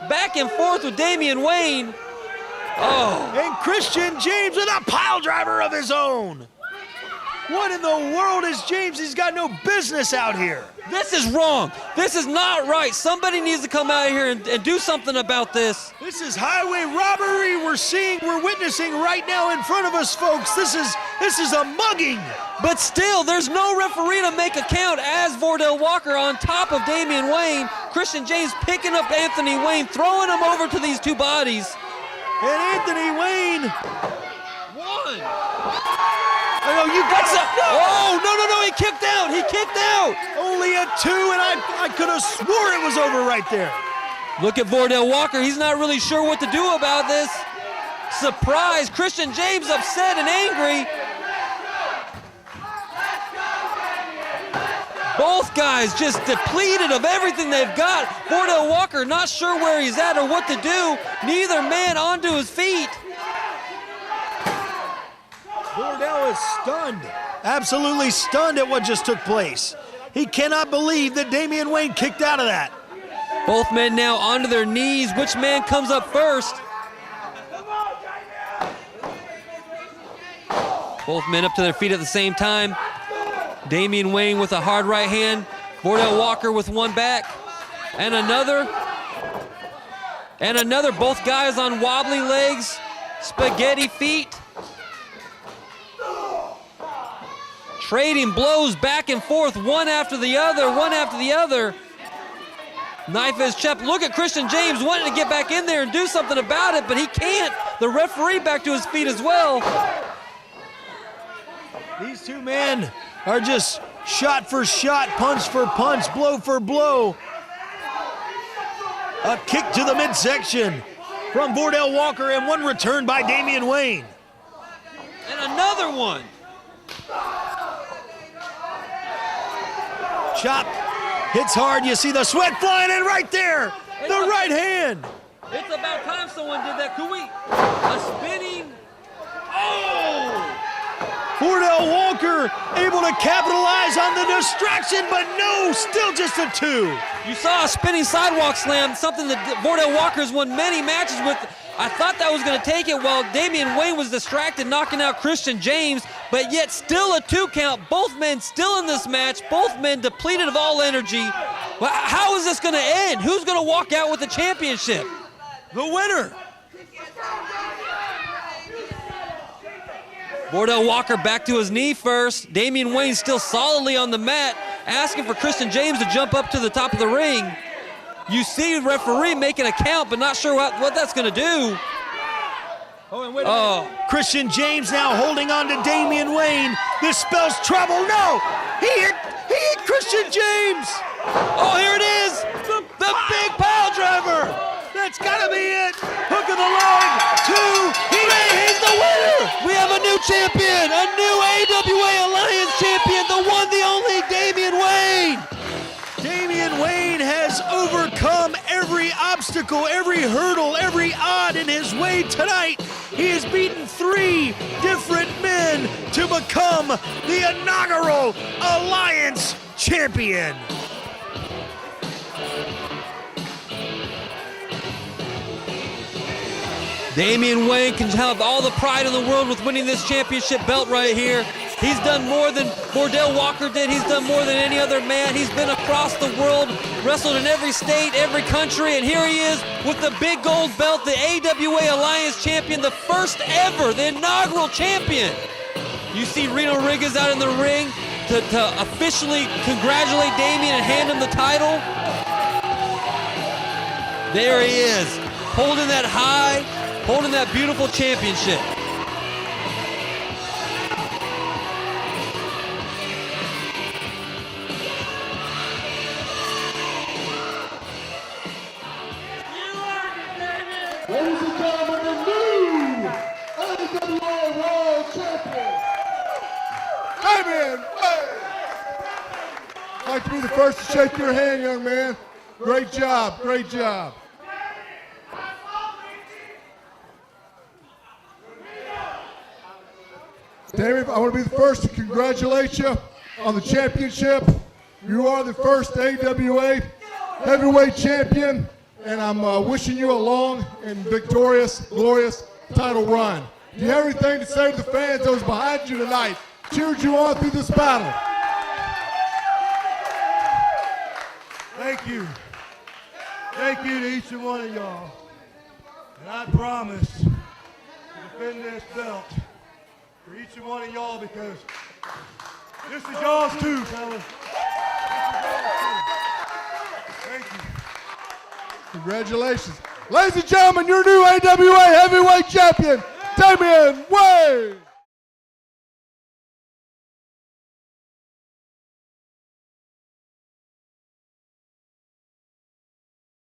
back and forth with Damian Wayne. Oh. And Christian James with a pile driver of his own. What in the world is James? He's got no business out here. This is wrong. This is not right. Somebody needs to come out here and do something about this. This is highway robbery we're witnessing right now in front of us, folks. This is a mugging. But still, there's no referee to make a count as Wardell Walker on top of Damian Wayne. Christian James picking up Anthony Wayne, throwing him over to these two bodies. And Anthony Wayne. 1. Oh, you got it. Oh, no, he kicked out. He kicked out. Only a 2, and I could have swore it was over right there. Look at Wardell Walker. He's not really sure what to do about this. Surprise. Christian James upset and angry. Both guys just depleted of everything they've got. Wardell Walker not sure where he's at or what to do. Neither man onto his feet. Wardell is stunned, absolutely stunned at what just took place. He cannot believe that Damian Wayne kicked out of that. Both men now onto their knees. Which man comes up first? Both men up to their feet at the same time. Damian Wayne with a hard right hand. Wardell Walker with one back. And another. And another. Both guys on wobbly legs. Spaghetti feet. Trading blows back and forth, one after the other. Knife edge chop. Look at Christian James wanting to get back in there and do something about it, but he can't. The referee back to his feet as well. These two men are just shot for shot, punch for punch, blow for blow. A kick to the midsection from Wardell Walker and one return by Damian Wayne. And another one. Chop, hits hard, you see the sweat flying in right there. The right hand. It's about time someone did that. Could we? A spinning. Oh! Wardell Walker able to capitalize on the distraction, but no, still just a 2. You saw a spinning sidewalk slam, something that Wardell Walker's won many matches with. I thought that was going to take it while Damian Wayne was distracted, knocking out Christian James, but yet still a 2 count. Both men still in this match, both men depleted of all energy. Well, how is this going to end? Who's going to walk out with the championship? The winner. Wardell Walker back to his knee first. Damian Wayne still solidly on the mat, asking for Christian James to jump up to the top of the ring. You see the referee making a count, but not sure what that's going to do. Oh, and wait a minute. Christian James now holding on to Damian Wayne. This spells trouble. No! He hit Christian James! Oh, here it is! The big pile driver! That's got to be it! Hook of the leg! 2! He's the winner! We have a new champion, a new AWA Alliance champion, the one, the only Damian Wayne. Damian Wayne has overcome every obstacle, every hurdle, every odd in his way tonight. He has beaten 3 different men to become the inaugural Alliance champion. Damian Wayne can have all the pride in the world with winning this championship belt right here. He's done more than Bordell Walker did. He's done more than any other man. He's been across the world, wrestled in every state, every country, and here he is with the big gold belt, the AWA Alliance champion, the first ever, the inaugural champion. You see Reno Rigas out in the ring to officially congratulate Damian and hand him the title. There he is, holding that high, holding that beautiful championship. Ladies and gentlemen, the new AWA World Champion. Damian Wayne! I'd like to be the first to shake your hand, young man. Great job, great job. Damian, I want to be the first to congratulate you on the championship. You are the first AWA heavyweight champion, and I'm wishing you a long and victorious, glorious title run. Do you have anything to say to the fans that was behind you tonight, cheered you on through this battle? Thank you. Thank you to each and one of y'all. And I promise to defend this belt for each and one of y'all because this is y'all's too, fellas. Thank you. Congratulations. Ladies and gentlemen, your new AWA heavyweight champion, Damian Wayne.